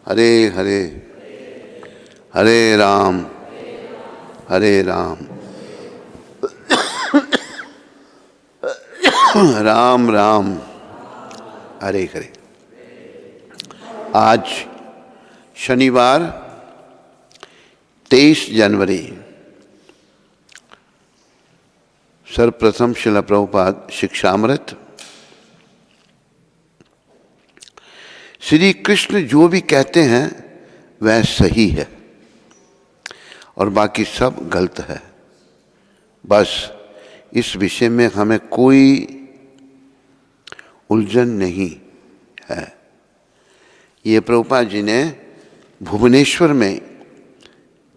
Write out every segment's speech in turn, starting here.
हरे हरे हरे राम राम राम हरे हरे। आज शनिवार 23 जनवरी सर्वप्रथम श्रील प्रभुपाद शिक्षामृत। श्री कृष्ण जो भी कहते हैं वह सही है और बाकी सब गलत है। बस इस विषय में हमें कोई उलझन नहीं है। ये प्रभुपाद जी ने भुवनेश्वर में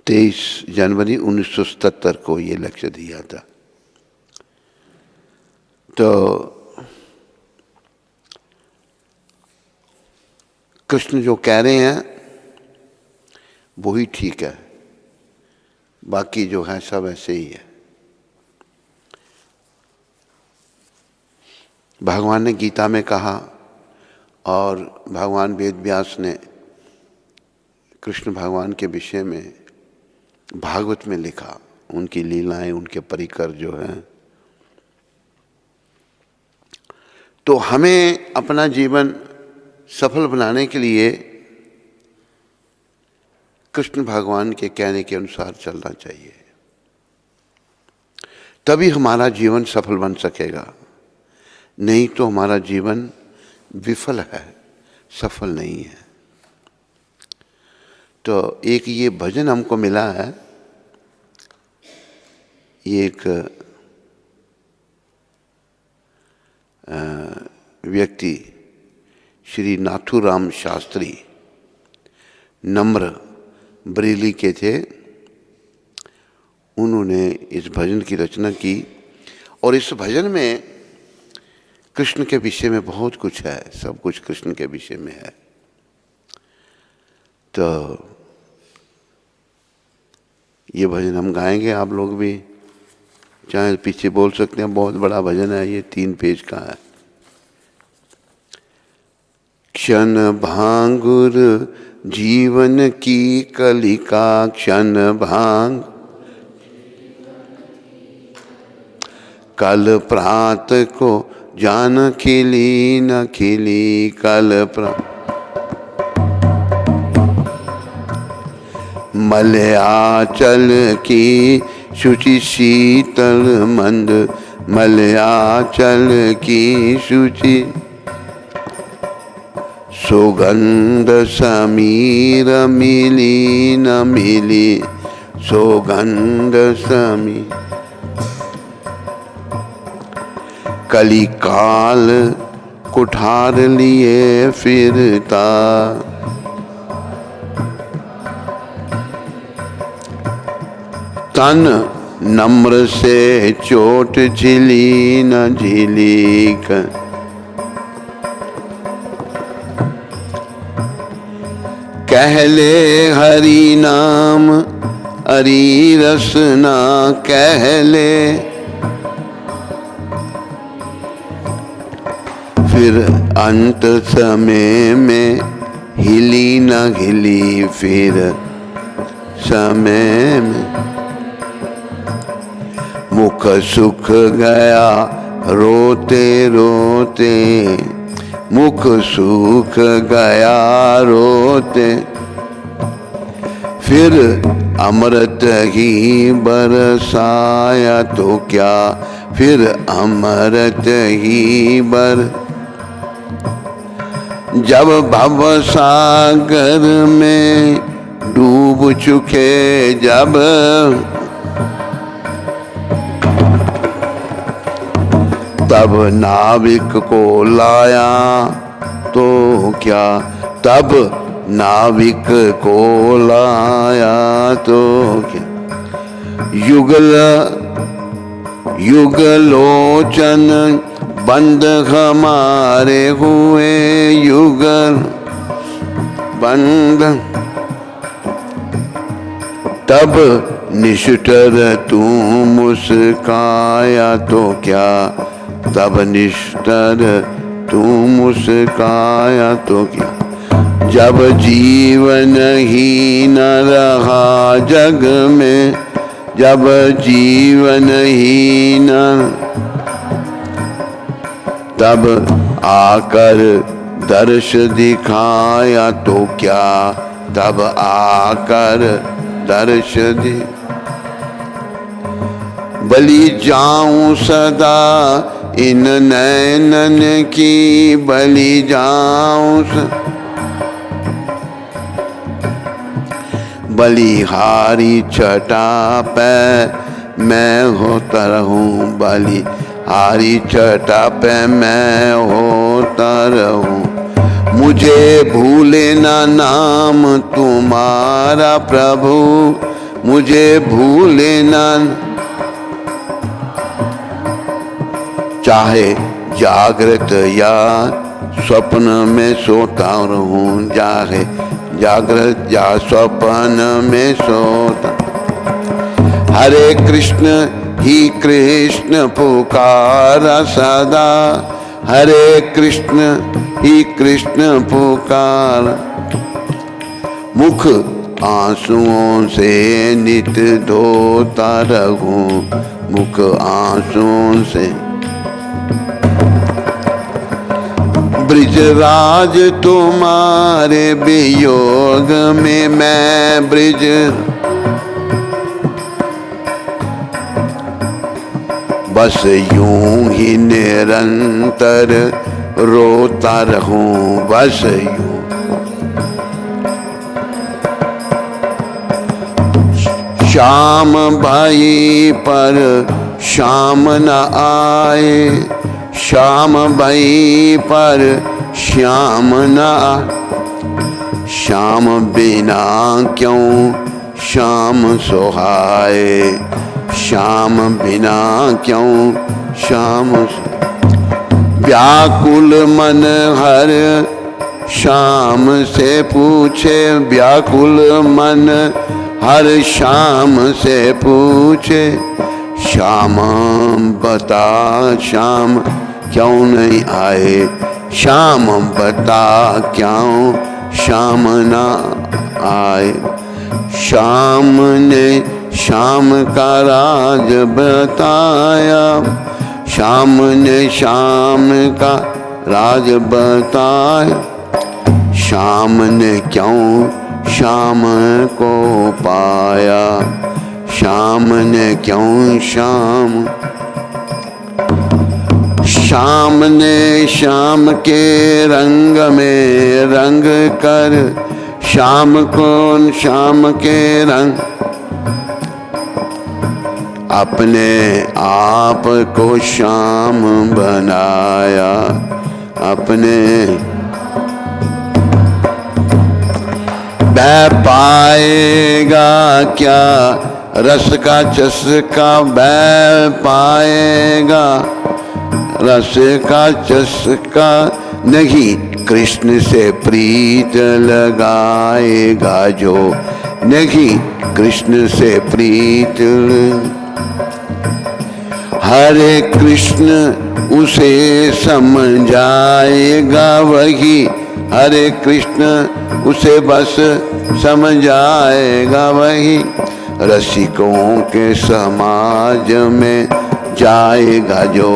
23 जनवरी 1977 को ये लेक्चर दिया था। तो कृष्ण जो कह रहे हैं वही ठीक है, बाकी जो है सब ऐसे ही है। भगवान ने गीता में कहा और भगवान वेद व्यास ने कृष्ण भगवान के विषय में भागवत में लिखा, उनकी लीलाएं, उनके परिकर जो हैं। तो हमें अपना जीवन सफल बनाने के लिए कृष्ण भगवान के कहने के अनुसार चलना चाहिए, तभी हमारा जीवन सफल बन सकेगा। नहीं तो हमारा जीवन विफल है, सफल नहीं है। तो एक ये भजन हमको मिला है, ये एक व्यक्ति श्री नाथुराम शास्त्री नम्र बरेली के थे। उन्होंने इस भजन की रचना की और इस भजन में कृष्ण के विषय में बहुत कुछ है, सब कुछ कृष्ण के विषय में है। तो ये भजन हम गाएंगे, आप लोग भी चाहे पीछे बोल सकते हैं। बहुत बड़ा भजन है, ये 3 पेज का है। क्षण भांगुर जीवन की कलिका, क्षण भांग कल प्रात को जान खिली न खिली, कल प्रात मलयाचल की शुचि शीतल मंद, मलयाचल की शुचि सुगंध समीर मिली न मिली, सुगंध समीर कलिकाल कुठार लिए फिरता, तन नम्र से चोट झिली न झिली, कहले हरि नाम हरि रसना, कहले फिर अंत समय में हिली न हिली, फिर समय में मुख सुख गया रोते रोते, मुख सूख गया रोते, फिर अमृत ही बरसाया तो क्या, फिर अमृत ही जब भव सागर में डूब चुके, जब तब नाविक को लाया तो क्या, तब नाविक को लाया तो क्या, युगल युगलोचन बंद हमारे हुए, युगल बंद तब निष्ठुर तू मुस्काया तो क्या, तब निष्ठुर तू मुस्काया तो क्या, जब जीवन ही न रहा जग में, जब जीवन ही न, तब आकर दर्श दिखाया तो क्या, तब आकर दर्श दि बलि जाऊं सदा इन नैनन की, बलि जाऊं बलिहारी छटा पे मैं होता रहूं, बलिहारी छटा पे मैं होता रहूं। मुझे भूले ना नाम तुम्हारा प्रभु, मुझे भूले ना, चाहे जागृत या स्वप्न में सोता रहूं, चाहे जागृत या स्वप्न में सोता। हरे कृष्ण ही कृष्ण पुकारा सदा, हरे कृष्ण ही कृष्ण पुकार। मुख आंसुओं से नित धोता रहूं, मुख आंसुओं से। ब्रिजराज तुम्हारे वियोग में मैं ब्रिज, बस यूं ही निरंतर रोता रहूं, बस यूं। श्याम भाई पर श्याम न आए, श्याम भाई पर श्याम न, श्याम बिना क्यों श्याम सुहाए, श्याम बिना क्यों श्याम। व्याकुल मन हर श्याम से पूछे, व्याकुल मन हर श्याम से पूछे। श्याम बता श्याम क्यों नहीं आए, श्याम बता क्यों श्याम ना आए। श्याम ने श्याम का राज बताया, श्याम ने श्याम का राज बताया। श्याम ने क्यों श्याम को पाया, श्याम ने क्यों श्याम। श्याम ने श्याम के रंग में रंग कर, श्याम कौन श्याम के रंग। अपने आप को श्याम बनाया, अपने बह पाएगा क्या रस का चस्का, बह पाएगा रस का चस्का नहीं। कृष्ण से प्रीत लगाएगा जो नहीं, कृष्ण से प्रीत। हरे कृष्ण उसे समझाएगा वही, हरे कृष्ण उसे बस समझाएगा वही। रसिकों के समाज में जाएगा जो,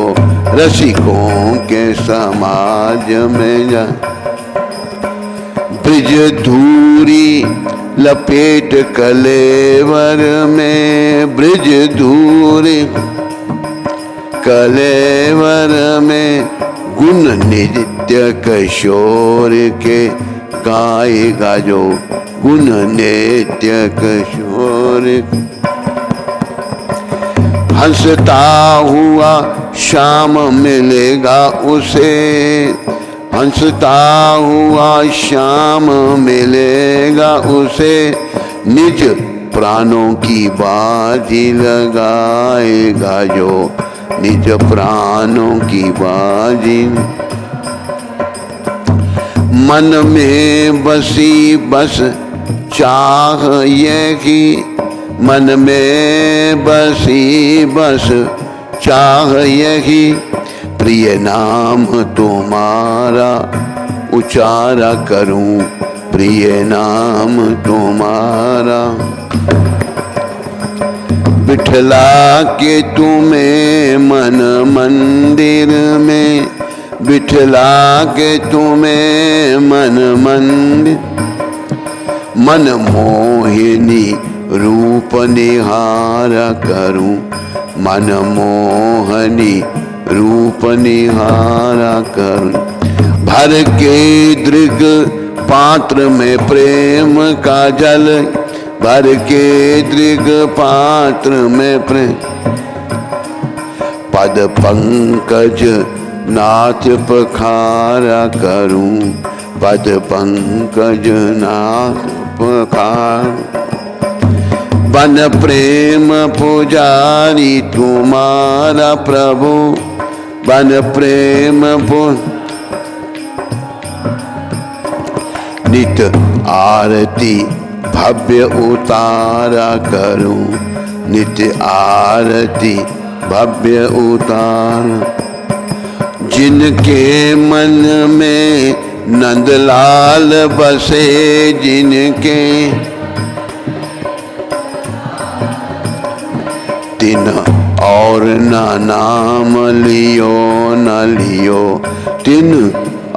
रसिकों के समाज में जा। ब्रिज धूरी लपेट कलेवर में, ब्रिज धूरी कलेवर में। गुण नित्य किशोर के गाएगा जो, गुण नित्य किशोर। हंसता हुआ श्याम मिलेगा उसे, हंसता हुआ श्याम मिलेगा उसे। निज प्राणों की बाजी लगाएगा जो, निज प्राणों की बाजी। मन में बसी बस चाह यही, मन में बसी बस चाह यही। प्रिय नाम तुम्हारा उचारा करूं, प्रिय नाम तुम्हारा। बिठला के तुम्हें मन मंदिर में, बिठला के तुम्हें मन मंदिर, मन मोहिनी रूप निहारा करूं, मन मोहनी रूप निहारा करूं। भर के दृग पात्र में प्रेम का जल, भर के दृग पात्र में प्रेम, पद पंकज नाथ पखारा करूं, पद पंकज नाथ पखार। बन प्रेम पुजारी तुम्हारा प्रभु, बन प्रेम नित आरती भव्य उतारा करूं, नित्य आरती भव्य उतार। जिनके मन में नंदलाल बसे, जिनके तिन और न नाम लियो न लियो, तिन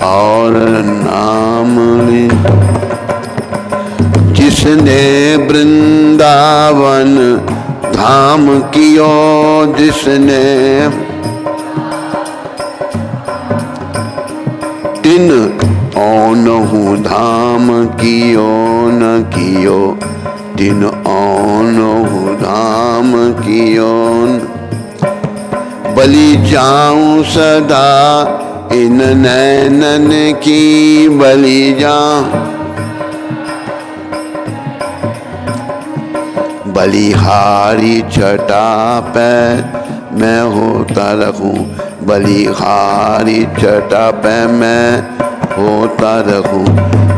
और नाम लियो। जिसने वृंदावन धाम कियो, जिसने तिन औनहु धाम कियो न कियो, तिन औनहु धाम कियो। बलि जाऊं सदा इन नैनन की, बलि जाऊं बलिहारी छटा पे मैं होता रहूं, बलिहारी छटा पे मैं होता रहूं।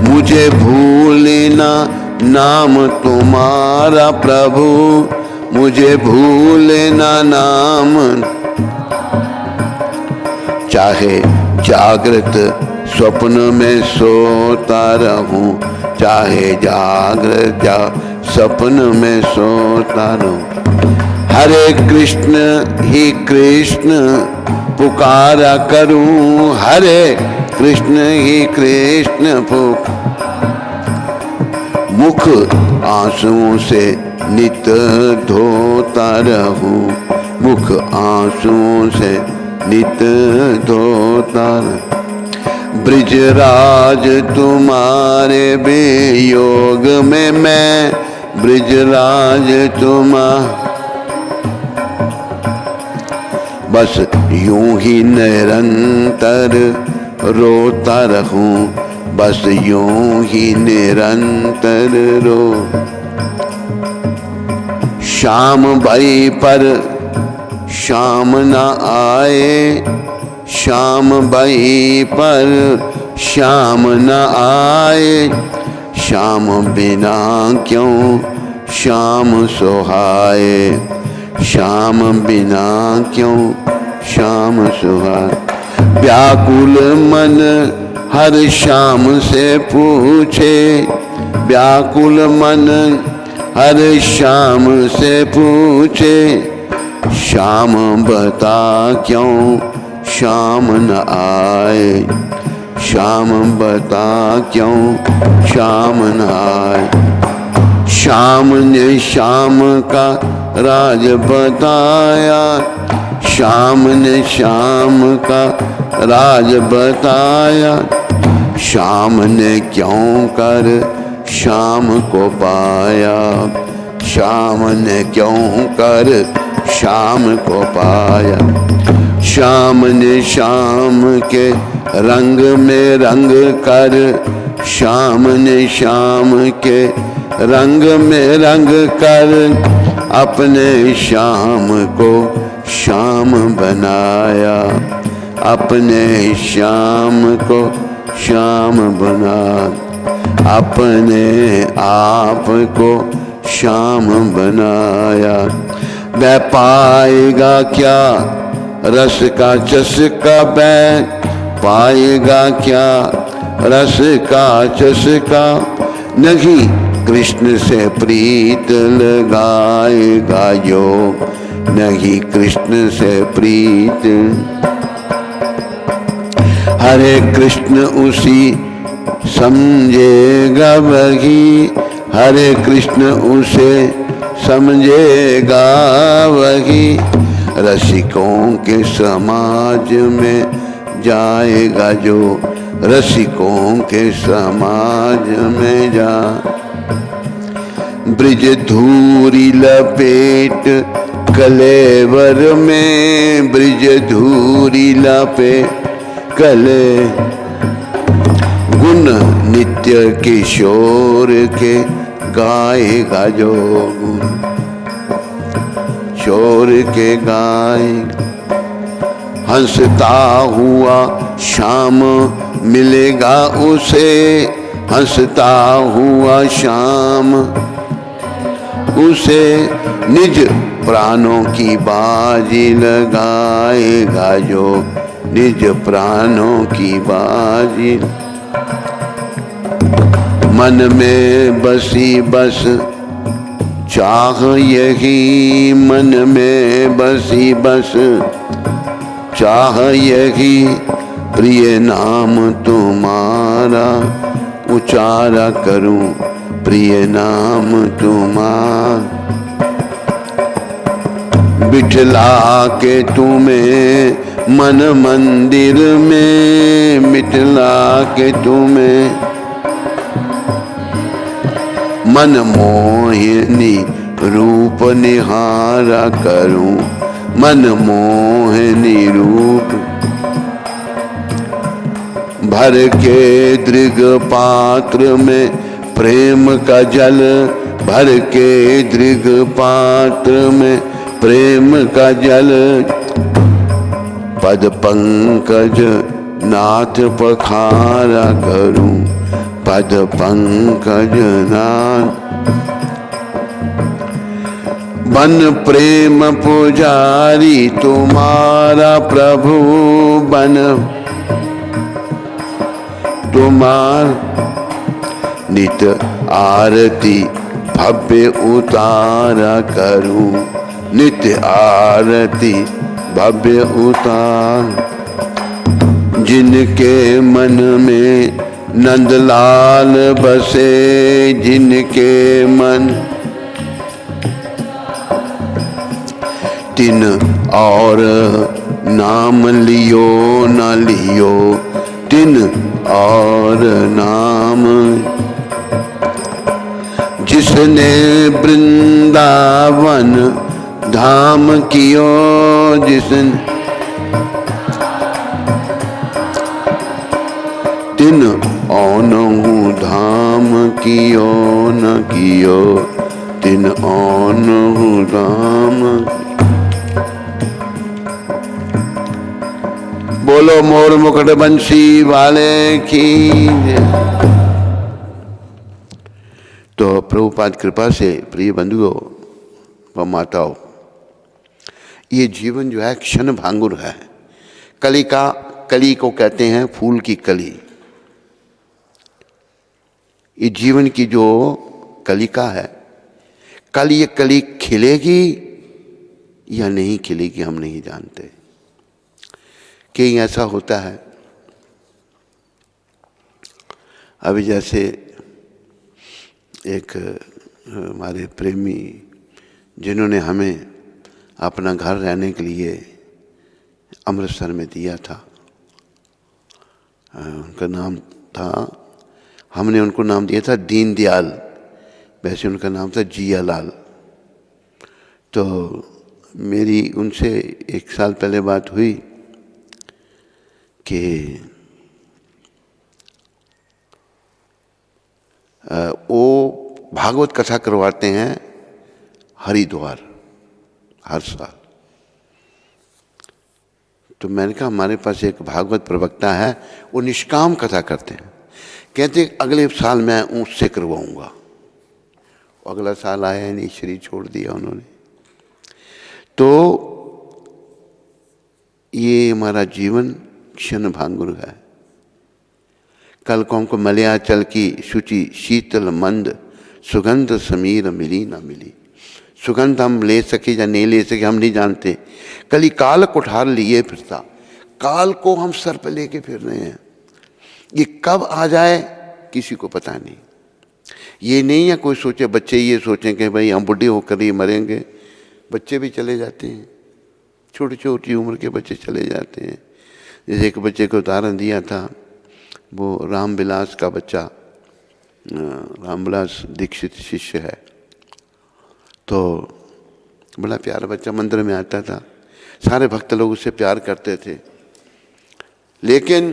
मुझे भूलना नाम तुम्हारा प्रभु, मुझे भूलना नाम। चाहे जागृत स्वप्न में सोता रहूं, चाहे जागृत सपन में सोता रहूं। हरे कृष्ण ही कृष्ण पुकारा करूं, हरे कृष्ण ही कृष्ण मुख आंसुओं से नित धोता रहूं, मुख आंसुओं से नित धोता रहूं। ब्रिजराज तुम्हारे वियोग में मैं, ब्रिजराज तुम्हारे बस यूं ही निरंतर रोता रहूं, बस यूं ही निरंतर रो। शाम भई पर शाम न आए, शाम भई पर शाम न आए। शाम बिना क्यों शाम सुहाए, शाम बिना क्यों शाम सुहाए। व्याकुल मन हर शाम से पूछे, व्याकुल मन हर शाम से पूछे। शाम बता क्यों शाम न आए, शाम बता क्यों शाम न आए। शाम ने शाम का राज बताया, शाम ने शाम का राज बताया। शाम ने क्यों कर शाम को पाया, शाम ने क्यों कर शाम को पाया। शाम ने शाम के रंग में रंग कर, शाम ने शाम के रंग में रंग कर अपने शाम को शाम बनाया, अपने शाम को शाम बना, अपने आप को शाम बनाया। वह पाएगा क्या रस का चस्का, वह पाएगा क्या रस का चस्का, नहीं कृष्ण से प्रीत लगाएगा जो, नहीं कृष्ण से प्रीत। हरे कृष्ण उसी समझेगा वही, हरे कृष्ण उसे समझेगा वही, रसिकों के समाज में जाएगा जो, रसिकों के समाज में जा। ब्रिज धूरी लपेट कलेवर में, ब्रिज धूरी लपेट कले, गुण नित्य किशोर के गाएगा जो, शोर के गाए। हंसता हुआ शाम मिलेगा उसे, हंसता हुआ शाम उसे, निज प्राणों की बाजी लगाएगा जो, निज प्राणों की बाजी। मन में बसी बस चाह यही, मन में बसी बस चाह यही, प्रिय नाम तुम्हारा उचारा करूं, प्रिय नाम तुम्हारा। बिठला के तुम्हें मन मंदिर में, बिठला के तुम्हें मन मोहिनी रूप निहारा करूं, मन मोहिनी रूप। भर के दृग पात्र में प्रेम का जल, भर के दृग पात्र में प्रेम का जल, पद पंकज नाथ पखारा करूं, पद पंकज नाथ। बन प्रेम पुजारी तुम्हारा प्रभु, बन तुम्हार नित आरती भव्य उतारा करूं, नित्य आरती भव्य उतार। जिनके मन में नंदलाल बसे, जिनके मन तिन और नाम लियो न लियो, तिन और नाम। जिसने वृंदावन धाम कियो, जिसने तिन औनहु धाम कियो न कियो, तिन औनहु धाम। बोलो मोर मुकुट बंसी वाले की। तो प्रभुपाद कृपा से प्रिय बंधुओं व माताओं, ये जीवन जो है क्षण भांगुर है। कली का, कली को कहते हैं फूल की कली। ये जीवन की जो कलिका है, कल ये कली खिलेगी या नहीं खिलेगी हम नहीं जानते। कहीं ऐसा होता है, अभी जैसे एक हमारे प्रेमी जिन्होंने हमें अपना घर रहने के लिए अमृतसर में दिया था, उनका नाम था, हमने उनको नाम दिया था दीनदयाल, वैसे उनका नाम था जियालाल। तो मेरी उनसे 1 साल पहले बात हुई कि वो भागवत कथा करवाते हैं हरिद्वार हर साल। तो मैंने कहा हमारे पास एक भागवत प्रवक्ता है, वो निष्काम कथा करते हैं। कहते अगले साल मैं उससे करवाऊंगा। अगला साल आया नहीं, शरीर छोड़ दिया उन्होंने। तो ये हमारा जीवन क्षण भांगुर है। कलकों को मलयाचल की शुचि शीतल मंद सुगंध समीर मिली ना मिली। सुगंध हम ले सके या नहीं ले सके हम नहीं जानते। कली काल कुठार लिए फिरता, काल को हम सर पे लेके फिर रहे हैं। ये कब आ जाए किसी को पता नहीं। ये नहीं है कोई सोचे, बच्चे ये सोचें कि भाई हम बुढ़े होकर ही मरेंगे। बच्चे भी चले जाते हैं, छोटी छोटी उम्र के बच्चे चले जाते हैं। जैसे एक बच्चे को उदाहरण दिया था, वो रामविलास का बच्चा, रामविलास दीक्षित शिष्य है, तो बड़ा प्यारा बच्चा, मंदिर में आता था, सारे भक्त लोग उससे प्यार करते थे। लेकिन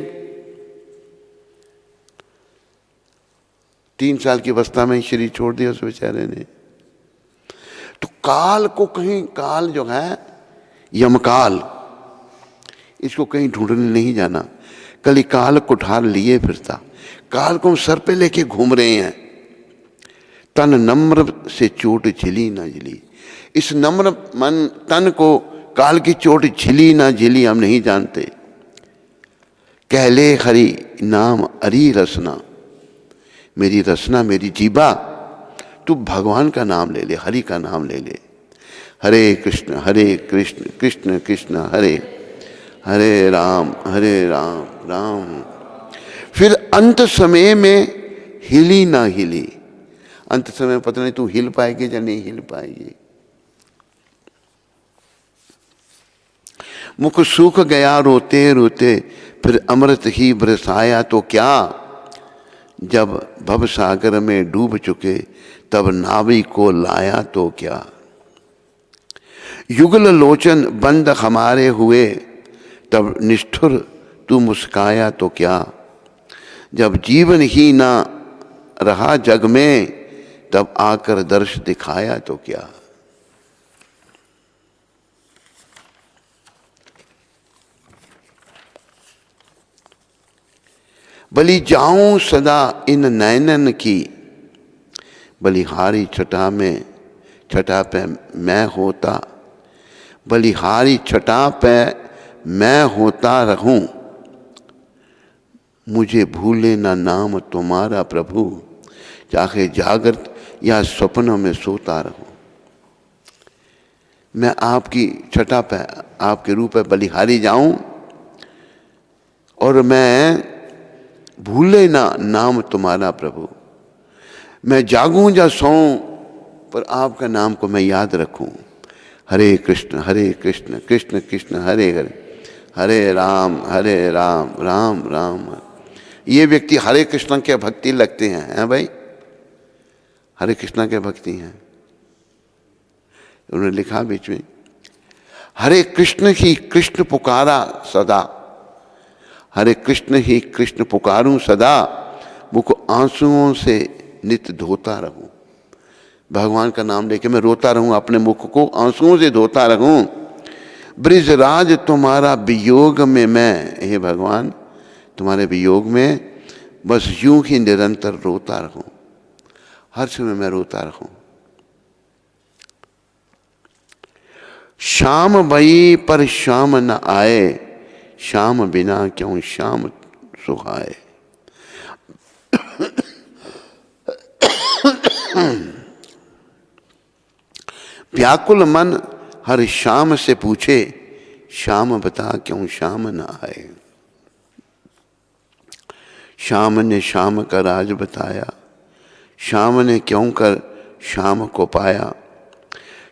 3 साल की अवस्था में ही शरीर छोड़ दिया उस बेचारे ने। तो काल को कहीं, काल जो है यमकाल, इसको कहीं ढूंढने नहीं जाना। कली काल कुठार लिए फिरता, काल को हम सर पे लेके घूम रहे हैं। तन नम्र से चोट झिली ना झिली, इस नम्र मन तन को काल की चोट झिली ना झिली हम नहीं जानते। कहले हरि नाम अरी रसना, मेरी रसना मेरी जीबा, तू भगवान का नाम ले ले, हरि का नाम ले ले। हरे कृष्ण कृष्ण कृष्ण हरे हरे राम राम। फिर अंत समय में हिली ना हिली, अंत समय में पता नहीं तू हिल पाएगी या नहीं हिल पाएगी। मुख सूख गया रोते रोते, फिर अमृत ही बरसाया तो क्या। जब भव सागर में डूब चुके, तब नावी को लाया तो क्या। युगल लोचन बंद हमारे हुए, तब निष्ठुर तू मुस्काया तो क्या। जब जीवन ही ना रहा जग में, तब आकर दर्श दिखाया तो क्या। बलि जाऊं सदा इन नैनन की, बलिहारी छटा में छटा पे मैं होता, बलिहारी छटा पे मैं होता रहूं। मुझे भूले ना नाम तुम्हारा प्रभु, चाहे जागृत या स्वप्नों में सोता रहूं। मैं आपकी छटा पे, आपके रूप पे बलिहारी जाऊं, और मैं भूले ना नाम तुम्हारा प्रभु। मैं जागूं या सोऊं, पर आपका नाम को मैं याद रखूं। हरे कृष्ण कृष्ण कृष्ण हरे हरे, हरे राम राम राम। ये व्यक्ति हरे कृष्ण के भक्ति लगते हैं भाई, हरे कृष्ण के भक्ति हैं। उन्होंने लिखा बीच में, हरे कृष्ण ही कृष्ण पुकारा सदा, हरे कृष्ण ही कृष्ण पुकारूं सदा, मुझको आंसुओं से नित धोता रहूं। भगवान का नाम लेके मैं रोता रहूं, अपने मुख को आंसुओं से धोता रहूं। ब्रिजराज तुम्हारा वियोग में मैं, हे भगवान तुम्हारे वियोग में बस यूं ही निरंतर रोता रहूं, हर समय मैं रोता रहूं। शाम भई पर शाम न आए, शाम बिना क्यों शाम सुहाए। व्याकुल मन हर शाम से पूछे, शाम बता क्यों शाम न आए। शाम ने शाम का राज बताया, शाम ने क्यों कर शाम को पाया।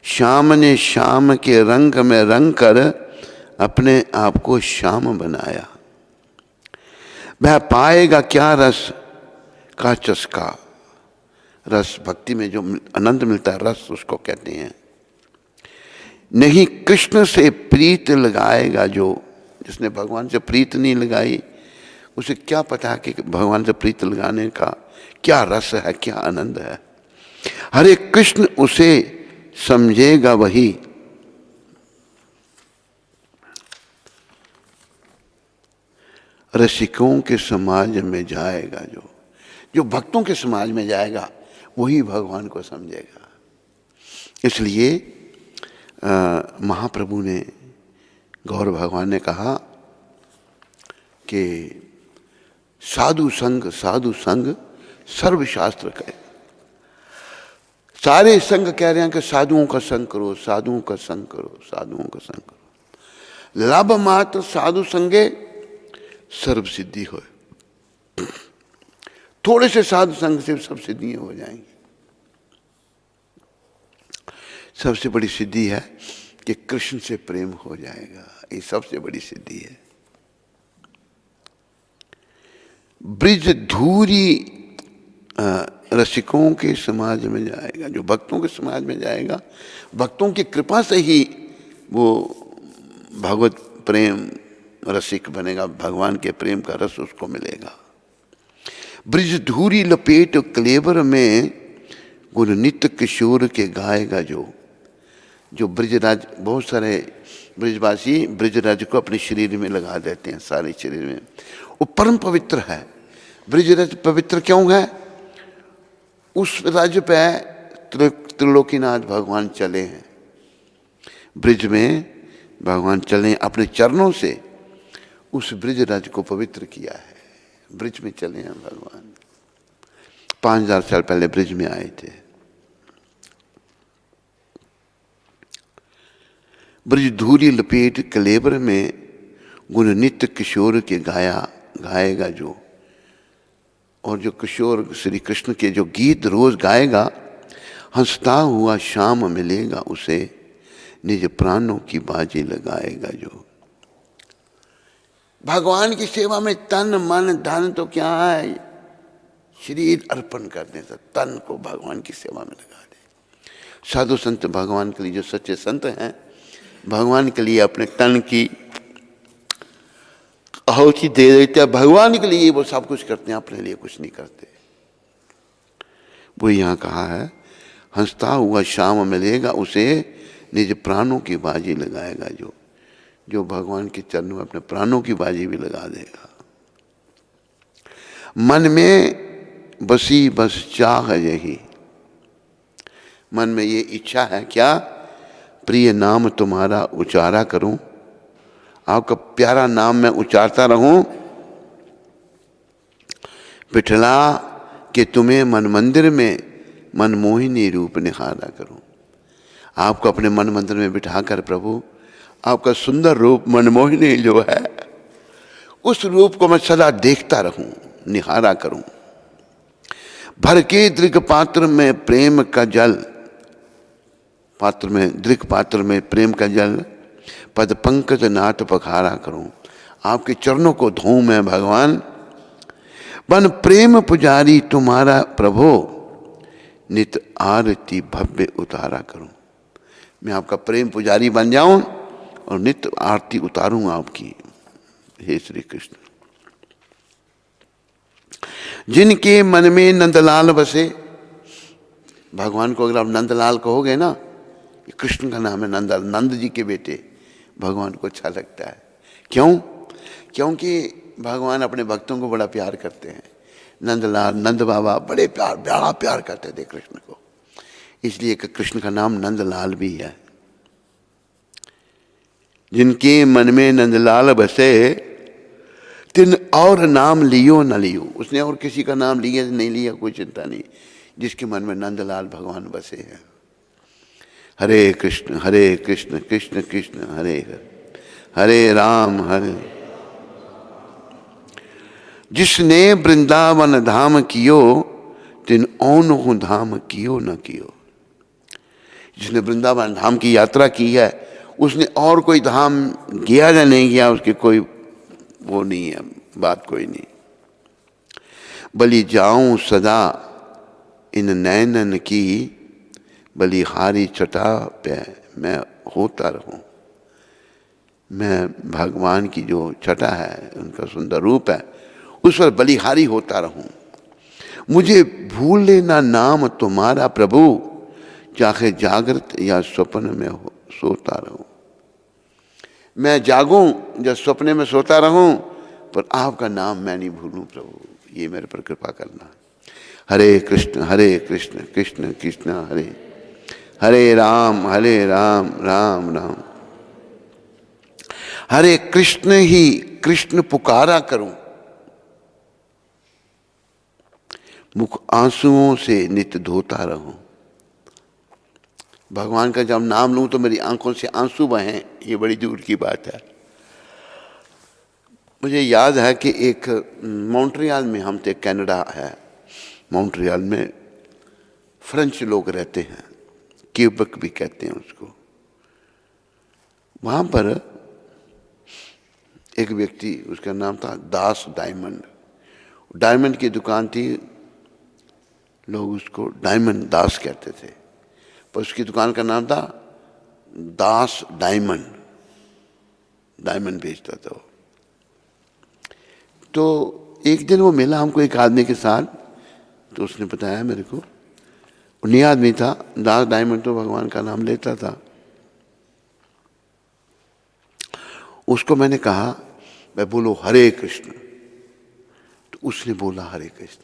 शाम ने शाम के रंग में रंग कर अपने आप को शाम बनाया। वह पाएगा क्या रस का चस्का, रस भक्ति में जो आनंद मिलता है रस उसको कहते हैं। नहीं कृष्ण से प्रीत लगाएगा जो, जिसने भगवान से प्रीत नहीं लगाई उसे क्या पता कि भगवान से प्रीत लगाने का क्या रस है, क्या आनंद है। हरे कृष्ण उसे समझेगा वही, रसिकों के समाज में जाएगा जो, जो भक्तों के समाज में जाएगा वही भगवान को समझेगा। इसलिए महाप्रभु ने, गौर भगवान ने कहा कि साधु संग सर्वशास्त्र कहे। सारे संग कह रहे हैं कि साधुओं का संग करो, साधुओं का संग करो, साधुओं का संग करो। लाभ मात्र साधु संगे सर्व सिद्धि हो। थोड़े से साधु संग से सब सिद्धियां हो जाएंगी। सबसे बड़ी सिद्धि है कि कृष्ण से प्रेम हो जाएगा, ये सबसे बड़ी सिद्धि है। ब्रिज धूरी रसिकों के समाज में जाएगा, जो भक्तों के समाज में जाएगा, भक्तों की कृपा से ही वो भगवत प्रेम रसिक बनेगा, भगवान के प्रेम का रस उसको मिलेगा। ब्रिज धूरी लपेट क्लेवर में गुण नित्य किशोर के गाएगा जो ब्रिजराज, बहुत सारे ब्रिजवासी ब्रिजराज को अपने शरीर में लगा देते हैं, सारे शरीर में। वो परम पवित्र है। ब्रिजराज पवित्र क्यों है? उस राज्य पे त्रिलोकीनाथ भगवान चले हैं, ब्रिज में भगवान चले अपने चरणों से उस ब्रिजराज को पवित्र किया है। ब्रिज में चले हैं भगवान, 5000 साल पहले ब्रिज में आए थे। ब्रिज धूरी लपेट कलेबर में गुण नित्य किशोर के गाएगा जो, और जो किशोर श्री कृष्ण के जो गीत रोज गाएगा, हंसता हुआ शाम मिलेगा उसे, निज प्राणों की बाजी लगाएगा जो। भगवान की सेवा में तन मन धन तो क्या है, शरीर अर्पण करने से तन को भगवान की सेवा में लगा दे। साधु संत भगवान के लिए, जो सच्चे संत हैं, भगवान के लिए अपने तन की आहुति दे देते हैं। भगवान के लिए वो सब कुछ करते हैं, अपने लिए कुछ नहीं करते। वो यहाँ कहा है, हंसता हुआ शाम मिलेगा उसे, निज प्राणों की बाजी लगाएगा जो भगवान के चरणों में अपने प्राणों की बाजी भी लगा देगा। मन में बसी बस चाह यही, मन में ये इच्छा है क्या, प्रिय नाम तुम्हारा उचारा करूं, आपका प्यारा नाम मैं उचारता रहूं। पिठला कि तुम्हें मन मंदिर में मनमोहिनी रूप निहारा करूं, आपको अपने मन मंदिर में बिठाकर प्रभु आपका सुंदर रूप मनमोहिनी जो है, उस रूप को मैं सदा देखता रहूं, निहारा करूं। भर के दृग पात्र में प्रेम का जल, पात्र में दृग पात्र में प्रेम का जल, पद पंकज नाथ पखारा करूं, आपके चरणों को धोऊं मैं भगवान। बन प्रेम पुजारी तुम्हारा प्रभो, नित आरती भव्य उतारा करूं, मैं आपका प्रेम पुजारी बन जाऊं और नित्य आरती उतारूं आपकी। हे श्री कृष्ण। जिनके मन में नंदलाल बसे, भगवान को अगर आप नंदलाल कहोगे ना, कृष्ण का नाम है नंदलाल, नंद जी के बेटे, भगवान को अच्छा लगता है। क्यों? क्योंकि भगवान अपने भक्तों को बड़ा प्यार करते हैं। नंदलाल, नंद बाबा बड़े बड़ा प्यार करते थे कृष्ण को, इसलिए कृष्ण का नाम नंदलाल भी है। जिनके मन में नंदलाल बसे, तिन और नाम लियो न लियो, उसने और किसी का नाम लिया नहीं लिया कोई चिंता नहीं, जिसके मन में नंदलाल भगवान बसे हैं। हरे कृष्ण कृष्ण कृष्ण हरे हरे, हरे राम हरे। जिसने वृंदावन धाम कियो, तिन औनो धाम कियो न कियो, जिसने वृंदावन धाम की यात्रा की है, उसने और कोई धाम गया या नहीं गया, उसके कोई वो नहीं है, बात कोई नहीं। बलि जाऊं सदा इन नैनन की, बलिहारी छटा पे मैं होता रहूं, मैं भगवान की जो छटा है, उनका सुंदर रूप है, उस पर बलिहारी होता रहूं। मुझे भूल लेना नाम तुम्हारा प्रभु, चाहे जागृत या स्वप्न में हो सोता रहूं, मैं जागूं या स्वप्न में सोता रहूं, पर आपका नाम मैं नहीं भूलूं प्रभु, ये मेरे पर कृपा करना। हरे कृष्ण कृष्ण कृष्ण हरे हरे, राम राम राम हरे कृष्ण ही कृष्ण पुकारा करूं, मुख आंसुओं से नित धोता रहूं। भगवान का जब नाम लूं तो मेरी आंखों से आंसू बहें, ये बड़ी दूर की बात है। मुझे याद है कि एक मॉन्ट्रियल में, हम थे, कनाडा है, मॉन्ट्रियल में फ्रेंच लोग रहते हैं, क्यूबेक भी कहते हैं उसको। वहाँ पर एक व्यक्ति, उसका नाम था दास डायमंड। डायमंड की दुकान थी, लोग उसको डायमंड दास कहते थे, पर उसकी दुकान का नाम था दास डायमंड, डायमंड बेचता था वो। तो एक दिन वो मिला हमको एक आदमी के साथ, तो उसने बताया मेरे को, उन्हीं आदमी था, दास डायमंड तो भगवान का नाम लेता था। उसको मैंने कहा, मैं बोलो हरे कृष्ण, तो उसने बोला हरे कृष्ण।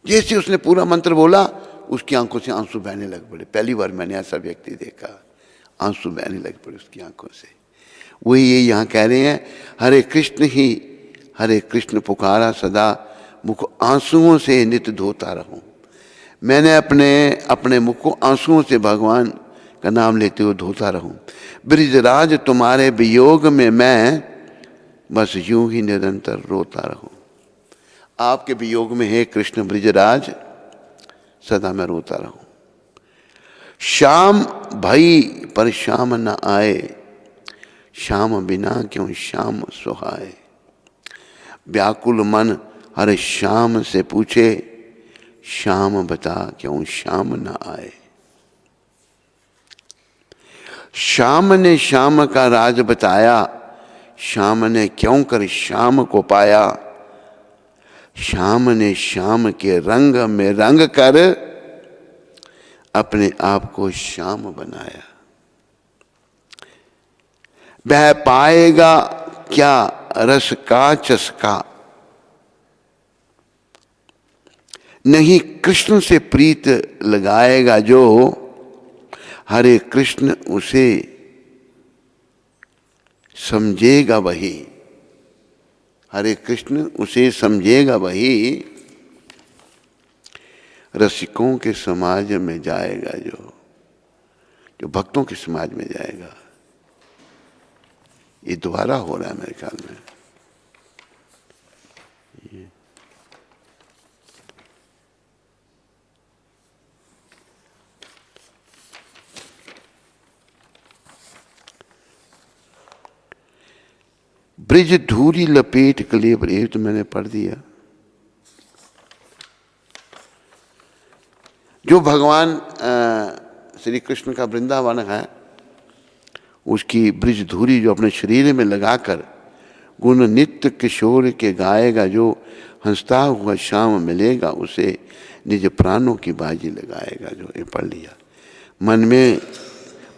जैसे उसने पूरा मंत्र बोला, उसकी आंखों से आंसू बहने लग पड़े। पहली बार मैंने ऐसा व्यक्ति देखा, आंसू बहने लग पड़े उसकी आंखों से। वही ये यहाँ कह रहे हैं, हरे कृष्ण ही हरे कृष्ण पुकारा सदा, मुख आंसुओं से नित धोता रहूं। मैंने अपने मुख को आंसुओं से भगवान का नाम लेते हुए धोता रहूं। ब्रिजराज तुम्हारे वियोग में मैं बस यूं ही निरंतर रोता रहूं। आपके वियोग में हे कृष्ण ब्रिजराज, सदा मैं रोता रहूं। शाम भई पर शाम न आए, शाम बिना क्यों शाम सुहाए। व्याकुल मन हर शाम से पूछे, शाम बता क्यों शाम न आए। शाम ने शाम का राज बताया, शाम ने क्यों कर शाम को पाया। शाम ने शाम के रंग में रंग कर अपने आप को शाम बनाया। वह पाएगा क्या रस का चस्का, नहीं कृष्ण से प्रीत लगाएगा जो, हरे कृष्ण उसे समझेगा वही। हरे कृष्ण उसे समझेगा वही, रसिकों के समाज में जाएगा जो भक्तों के समाज में जाएगा। ये दोबारा हो रहा है मेरे ख्याल में। ब्रिज धूरी लपेट कलेवर, ये तो मैंने पढ़ दिया। जो भगवान श्री कृष्ण का वृंदावन है, उसकी ब्रिज धूरी जो अपने शरीर में लगाकर गुण नित्य किशोर के गाएगा जो, हंसता हुआ शाम मिलेगा उसे निज प्राणों की बाजी लगाएगा जो। ये पढ़ लिया। मन में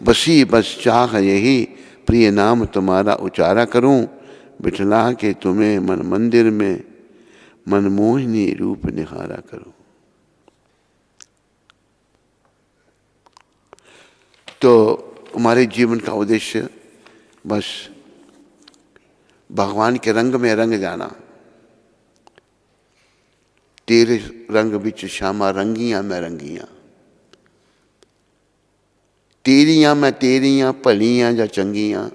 बसी बस चाह यही, प्रिय नाम तुम्हारा उचारा करूं। बिठला के तुम्हें मन मंदिर में मनमोहिनी रूप निहारा करूं। तो हमारे जीवन का उद्देश्य बस भगवान के रंग में रंग जाना। तेरे रंग बिच श्यामा रंगियां मैं रंगियां, तेरियां मैं तेरियां भलियां या चंगियां,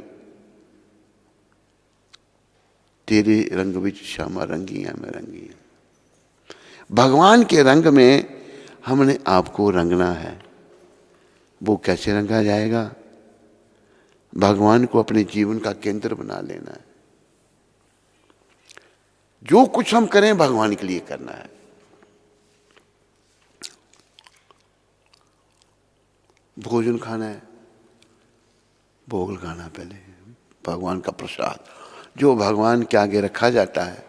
तेरे रंग बिच श्यामा रंगियां मैं रंगियां। भगवान के रंग में हमने आपको रंगना है। वो कैसे रंगा जाएगा? भगवान को अपने जीवन का केंद्र बना लेना है। जो कुछ हम करें भगवान के लिए करना है। भोजन खाना है, भोग लगाना पहले, भगवान का प्रसाद जो भगवान के आगे रखा जाता है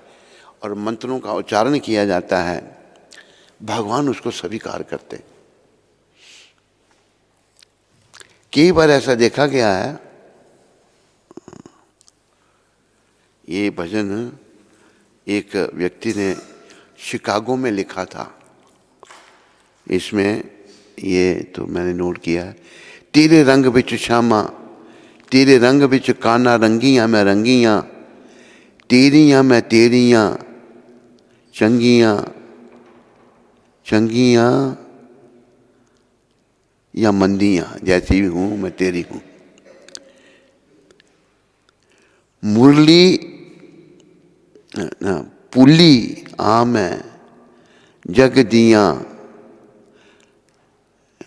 और मंत्रों का उच्चारण किया जाता है, भगवान उसको स्वीकार करते। कई बार ऐसा देखा गया है, ये भजन एक व्यक्ति ने शिकागो में लिखा था। इसमें ये तो मैंने नोट किया है, तेरे रंग बिच श्यामा, तेरे रंग बिच काना रंगियां मैं रंगियां, तेरियां मैं तेरियां चंगियां, चंगियाँ या मंदियाँ, जैसी भी हूँ मैं तेरी हूँ। मुरली पुली आम है जग दियाँ,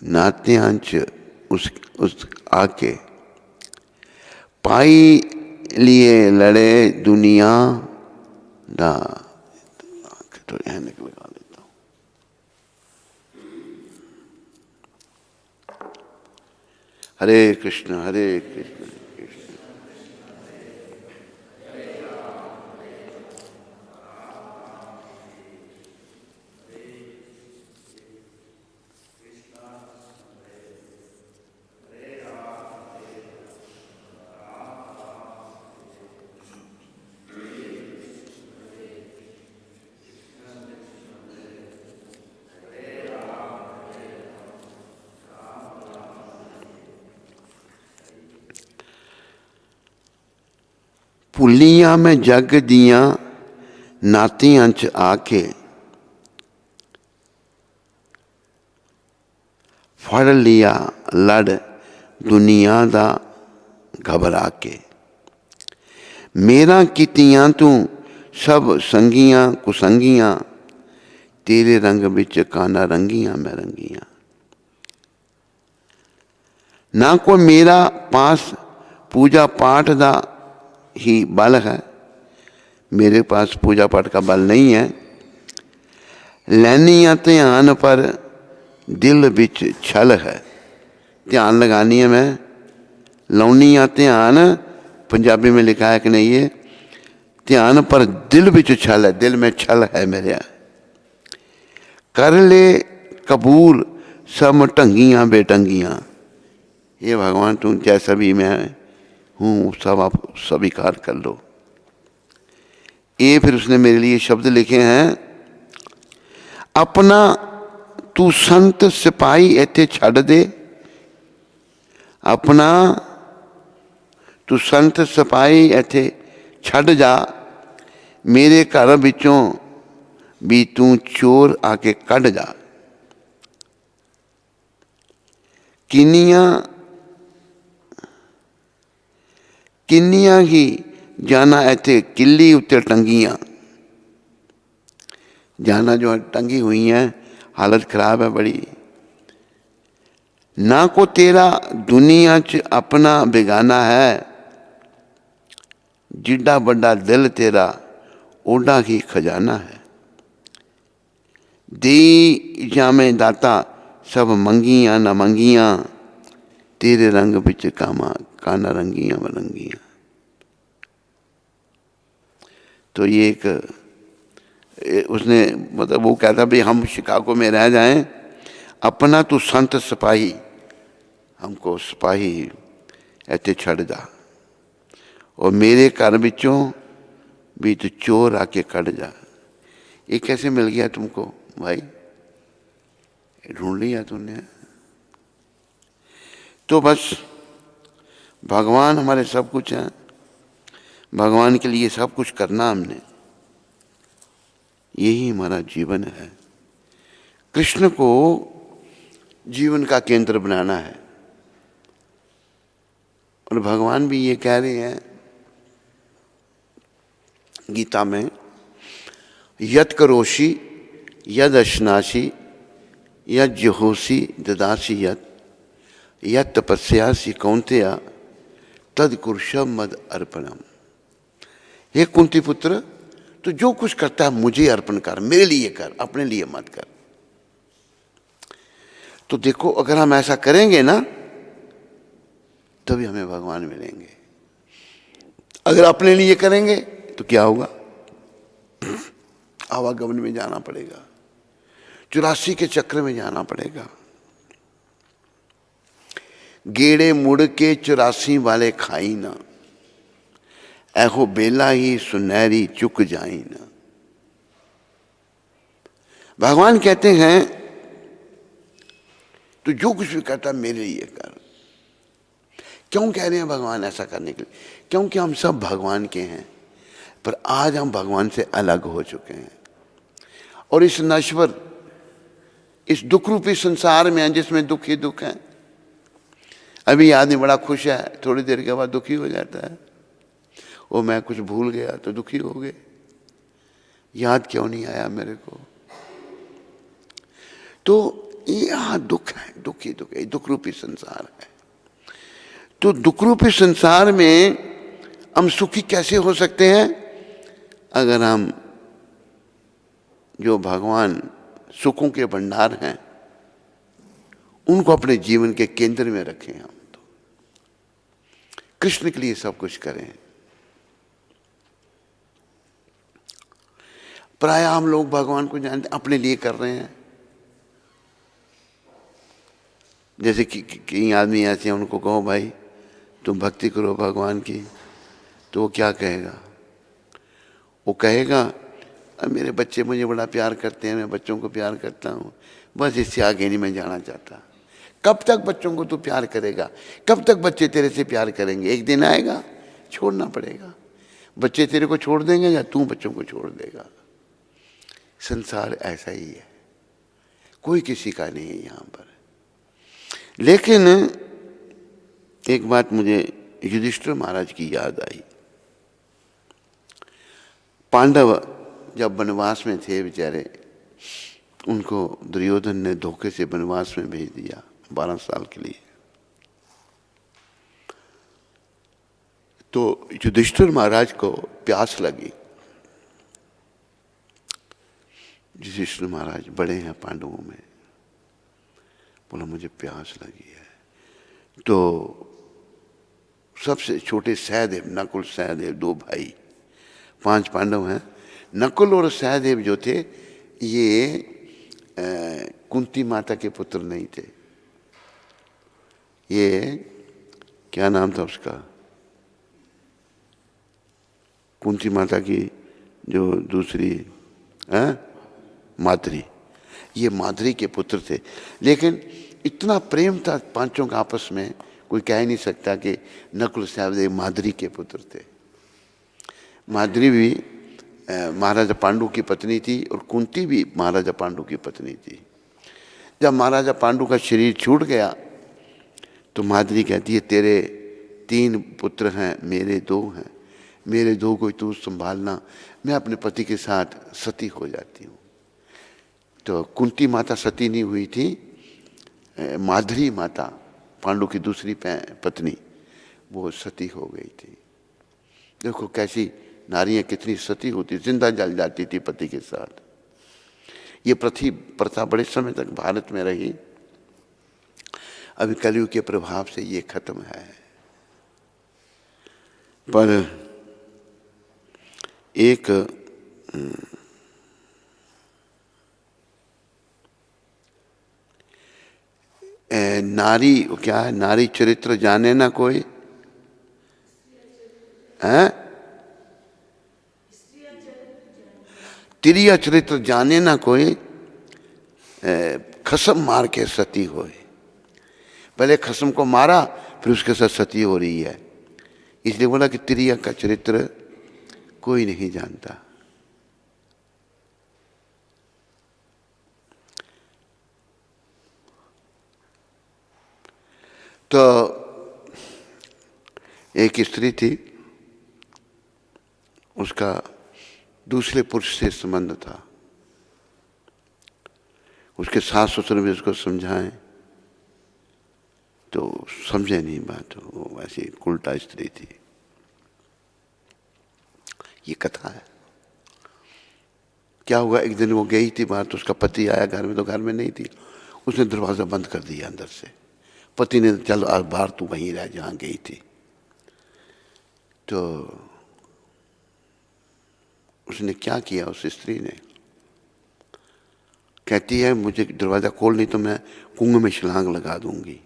नात्यांच उस आके, पाई लिए लड़े दुनिया दा। तो ऐनक लगा लेता हूँ। हरे कृष्ण हरे कृष्ण। पुलियां में जग दियां नातियां च आके, फड़ लिया लड़ दुनिया दा घबरा के। मेरा कीतियां तू सब संगियां कुसंगियां, तेरे रंग बिच काना रंगियां मैं रंगियां। ना को मेरा पास पूजा पाठ दा ही बल है, मेरे पास पूजा पाठ का बल नहीं है। लैनी ध्यान पर दिल बिच छल है, ध्यान लगानी है मैं, लाउनी ध्यान, पंजाबी में लिखा है कि नहीं ये, ध्यान पर दिल बिच छल है, दिल में छल है मेरे। कर ले कबूल सब ढंगियां बेटंगियां, ये भगवान तुम जैसा भी मैं हूँ सब आप स्वीकार कर लो। ये फिर उसने मेरे लिए शब्द लिखे हैं, अपना तू संत सिपाही इत्थे छड़ दे, अपना तू संत सिपाही इत्थे छड़ जा, मेरे घर विचों भी तू चोर आके कढ़ जा। किन्नियां ही जाना इत्थे किली उत्ते टंगियां, जाना जो टंगी हुई हैं, हालत खराब है बड़ी। ना को तेरा दुनिया च अपना बेगाना है, जिड्डा बड़ा दिल तेरा ओडा ही खजाना है। दी जामे दाता सब मंगियां न मंगियां, तेरे रंग बिच काना रंगियां मरंगियां। तो ये एक उसने मतलब वो कहता भाई हम शिकागो में रह जाएं, अपना तू संत सिपाही, हमको सिपाही ऐसे छड़ जा, और मेरे घर बिचों भी तो चोर आके कट जा। ये कैसे मिल गया तुमको भाई, ढूंढ लिया तूने। तो बस भगवान हमारे सब कुछ हैं, भगवान के लिए सब कुछ करना हमने, यही हमारा जीवन है। कृष्ण को जीवन का केंद्र बनाना है। और भगवान भी ये कह रहे हैं गीता में, यत करोषि यद अश्नासी यद जुहोसी ददासी यत तपस्यासी कौन्तेय तद कुरुषम मद अर्पणम। हे कुंती पुत्र, तो जो कुछ करता है मुझे अर्पण कर, मेरे लिए कर, अपने लिए मत कर। तो देखो अगर हम ऐसा करेंगे ना तभी हमें भगवान मिलेंगे। अगर अपने लिए करेंगे तो क्या होगा, आवागमन में जाना पड़ेगा, 84 के चक्र में जाना पड़ेगा। गेड़े मुड़ के 84 वाले खाई ना, ऐहो बेला ही सुनहरी चुक जाई ना। भगवान कहते हैं तो जो कुछ भी करता मेरे लिए कर। क्यों कह रहे हैं भगवान ऐसा करने के लिए, क्योंकि हम सब भगवान के हैं, पर आज हम भगवान से अलग हो चुके हैं। और इस नश्वर इस दुख रूपी संसार में हैं जिसमें दुख ही दुख है। अभी आदमी बड़ा खुश है, थोड़ी देर के बाद दुखी हो जाता है। वो मैं कुछ भूल गया तो दुखी हो गए, याद क्यों नहीं आया मेरे को। तो यहाँ दुख है, दुख ही दुख है, दुख रूपी संसार है। तो दुख रूपी संसार में हम सुखी कैसे हो सकते हैं? अगर हम जो भगवान सुखों के भंडार हैं उनको अपने जीवन के केंद्र में रखें। हम तो कृष्ण के लिए सब कुछ करें। प्राय हम लोग भगवान को जानते अपने लिए कर रहे हैं। जैसे कि कई आदमी ऐसे हैं, उनको कहो भाई तुम भक्ति करो भगवान की, तो वो क्या कहेगा? वो कहेगा मेरे बच्चे मुझे बड़ा प्यार करते हैं, मैं बच्चों को प्यार करता हूँ, बस इससे आगे नहीं मैं जाना चाहता। कब तक बच्चों को तू प्यार करेगा? कब तक बच्चे तेरे से प्यार करेंगे? एक दिन आएगा छोड़ना पड़ेगा। बच्चे तेरे को छोड़ देंगे या तू बच्चों को छोड़ देगा। संसार ऐसा ही है, कोई किसी का नहीं है यहाँ पर। लेकिन एक बात मुझे युधिष्ठिर महाराज की याद आई। पांडव जब वनवास में थे बेचारे, उनको दुर्योधन ने धोखे से वनवास में भेज दिया 12 साल के लिए। तो युधिष्ठिर महाराज को प्यास लगी। युधिष्ठिर महाराज बड़े हैं पांडवों में, बोला मुझे प्यास लगी है। तो सबसे छोटे सहदेव, नकुल सहदेव 2 भाई, 5 पांडव हैं। नकुल और सहदेव जो थे ये कुंती माता के पुत्र नहीं थे। ये क्या नाम था उसका, कुंती माता की जो दूसरी माद्री, ये माद्री के पुत्र थे। लेकिन इतना प्रेम था पांचों का आपस में, कोई कह नहीं सकता कि नकुल सहदेव माद्री के पुत्र थे। माद्री भी महाराजा पांडु की पत्नी थी और कुंती भी महाराजा पांडु की पत्नी थी। जब महाराजा पांडु का शरीर छूट गया तो माद्री कहती है तेरे 3 पुत्र हैं, मेरे 2 हैं, मेरे 2 को तू संभालना, मैं अपने पति के साथ सती हो जाती हूँ। तो कुंती माता सती नहीं हुई थी, माद्री माता पांडु की दूसरी पत्नी वो सती हो गई थी। देखो कैसी नारियां कितनी सती होती, जिंदा जल जाती थी पति के साथ। ये प्रथा बड़े समय तक भारत में रही। अभी कलयुग के प्रभाव से ये खत्म है। पर एक नारी क्या है, नारी चरित्र जाने ना कोई है, तिरिया चरित्र जाने ना कोई, खसम मार के सती होए। पहले खसम को मारा फिर उसके साथ सती हो रही है। इसलिए बोला कि तिरिया का चरित्र कोई नहीं जानता। तो एक स्त्री थी, उसका दूसरे पुरुष से संबंध था। उसके सास ससुर भी उसको समझाएं तो समझे नहीं बात, वो ऐसी उल्टा स्त्री थी। ये कथा है। क्या हुआ, एक दिन वो गई थी बाहर, तो उसका पति आया घर में, तो घर में नहीं थी। उसने दरवाज़ा बंद कर दिया अंदर से। पति ने चल आज बाहर तू वहीं रह जहाँ गई थी। तो उसने क्या किया, उस स्त्री ने कहती है मुझे दरवाज़ा खोल, नहीं तो मैं कुएं में छलांग लगा दूंगी।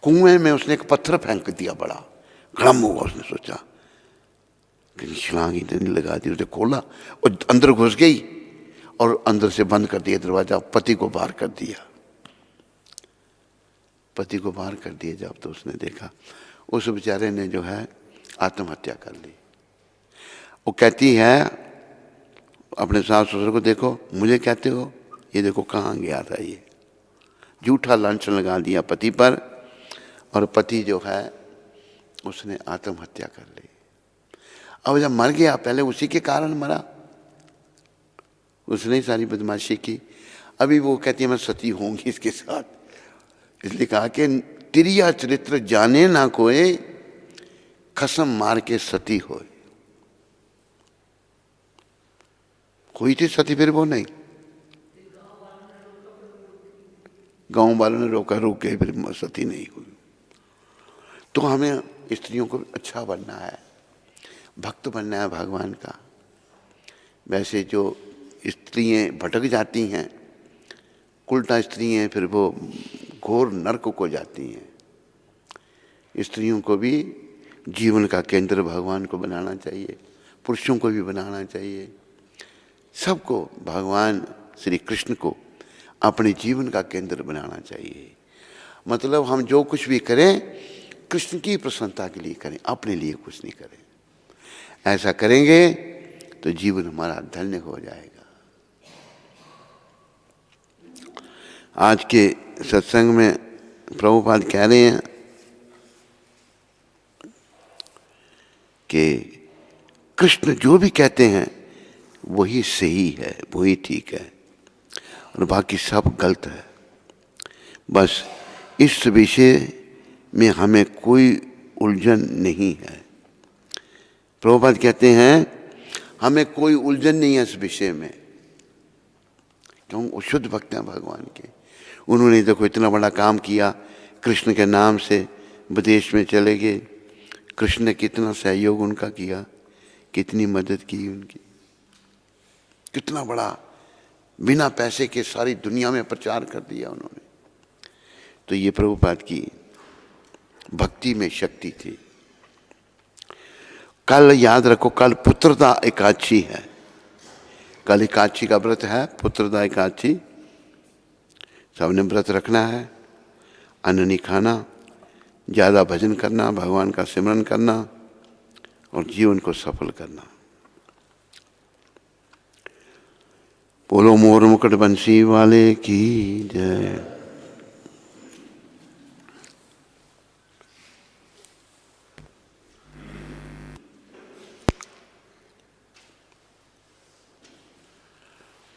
कुएं में उसने एक पत्थर फेंक दिया, बड़ा गरम हुआ। उसने सोचा कि छलांग ही नहीं लगा दी। उसने खोला और अंदर घुस गई और अंदर से बंद कर दिया दरवाज़ा। पति को बाहर कर दिया। पति को बाहर कर दिया जब, तो उसने देखा उस बेचारे ने जो है आत्महत्या कर ली। वो कहती है अपने सास ससुर को, देखो मुझे कहते हो ये देखो कहाँ गया था, ये झूठा लांछन लगा दिया पति पर, और पति जो है उसने आत्महत्या कर ली। अब जब मर गया, पहले उसी के कारण मरा, उसने सारी बदमाशी की। अभी वो कहती है मैं सती होंगी इसके साथ, इसलिए कहा कि तिरिया चरित्र जाने ना कोई, कसम मार के सती होए। कोई थी सती, फिर वो नहीं, गांव वालों ने रोका, रोक के फिर सती नहीं हुई। तो हमें स्त्रियों को अच्छा बनना है, भक्त बनना है भगवान का। वैसे जो स्त्रियाँ भटक जाती हैं, उल्टा स्त्रियाँ फिर वो घोर नरक को जाती हैं। स्त्रियों को भी जीवन का केंद्र भगवान को बनाना चाहिए, पुरुषों को भी बनाना चाहिए, सबको भगवान श्री कृष्ण को अपने जीवन का केंद्र बनाना चाहिए। मतलब हम जो कुछ भी करें कृष्ण की प्रसन्नता के लिए करें, अपने लिए कुछ नहीं करें। ऐसा करेंगे तो जीवन हमारा धन्य हो जाएगा। आज के सत्संग में प्रभुपाद कह रहे हैं कि कृष्ण जो भी कहते हैं वही सही है, वही ठीक है, और बाकी सब गलत है। बस इस विषय में हमें कोई उलझन नहीं है। प्रभुपाद कहते हैं हमें कोई उलझन नहीं है इस विषय में, क्यों? वो शुद्ध भक्त हैं भगवान के। उन्होंने देखो इतना बड़ा काम किया, कृष्ण के नाम से विदेश में चले गए। कृष्ण ने कितना सहयोग उनका किया, कितनी मदद की उनकी, कितना बड़ा बिना पैसे के सारी दुनिया में प्रचार कर दिया उन्होंने। तो ये प्रभुपाद की भक्ति में शक्ति थी। कल याद रखो, कल पुत्रदा एकादशी है। कल एकादशी का व्रत है, पुत्रदा एकादशी। सबने व्रत रखना है, अन्न नहीं खाना, ज़्यादा भजन करना, भगवान का सिमरन करना और जीवन को सफल करना। बोलो मोर मुकुट बंसी वाले की जय।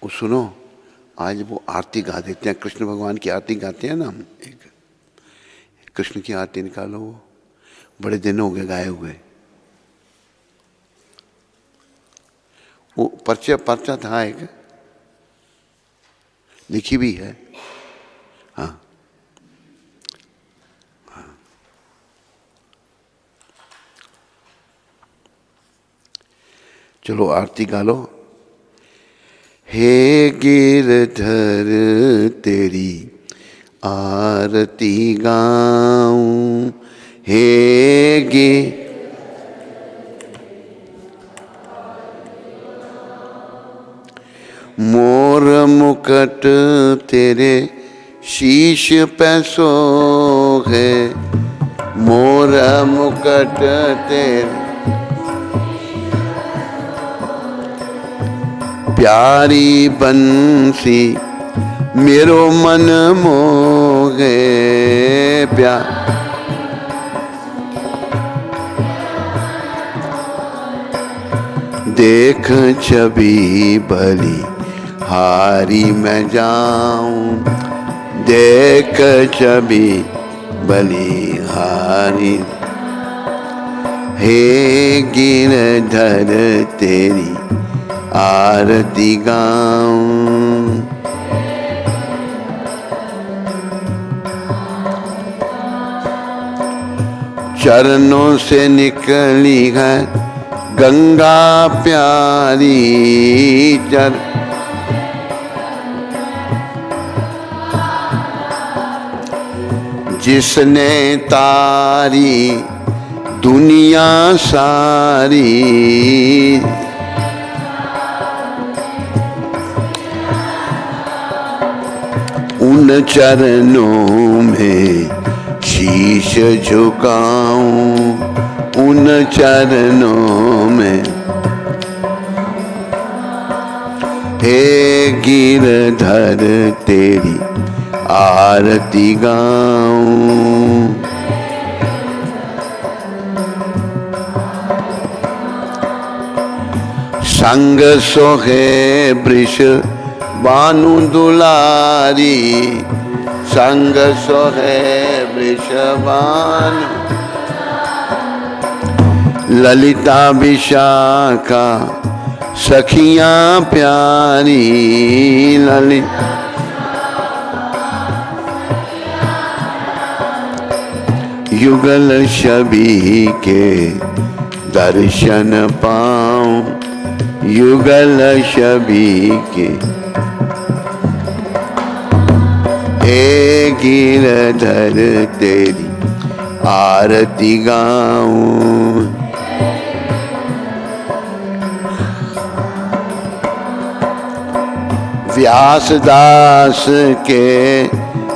वो सुनो, आज वो आरती गा देते हैं, कृष्ण भगवान की आरती गाते हैं ना हम। एक कृष्ण की आरती निकालो, वो बड़े दिन हो गए गाए हुए। वो पर्चा था एक, लिखी भी है। हाँ हाँ, चलो आरती गा लो। हे गिरधर तेरी आरती गाऊं, हे मोर मुकुट तेरे शीश पे सोहे, मोर मुकुट तेरे प्यारी बंसी मेरो मन मोहे, देख छवि भली हारी मैं जाऊं, देख छवि भली हारी। हे गिरधर तेरी आरती गाऊं, चरणों से निकली है गंगा प्यारी, जिसने तारी दुनिया सारी, उन चरणों में शीश झुकाऊं, उन चरणों में हे गिरधर तेरी आरती गाऊं। संग सोहे वृष बानु दुलारी, संग सोहे वृष बानु। ललिता विशाखा सखियां प्यारी, ललिता युगल छवि के दर्शन पाऊं, युगल छवि के। हे गिरधर तेरी आरती गाऊं। व्यासदास के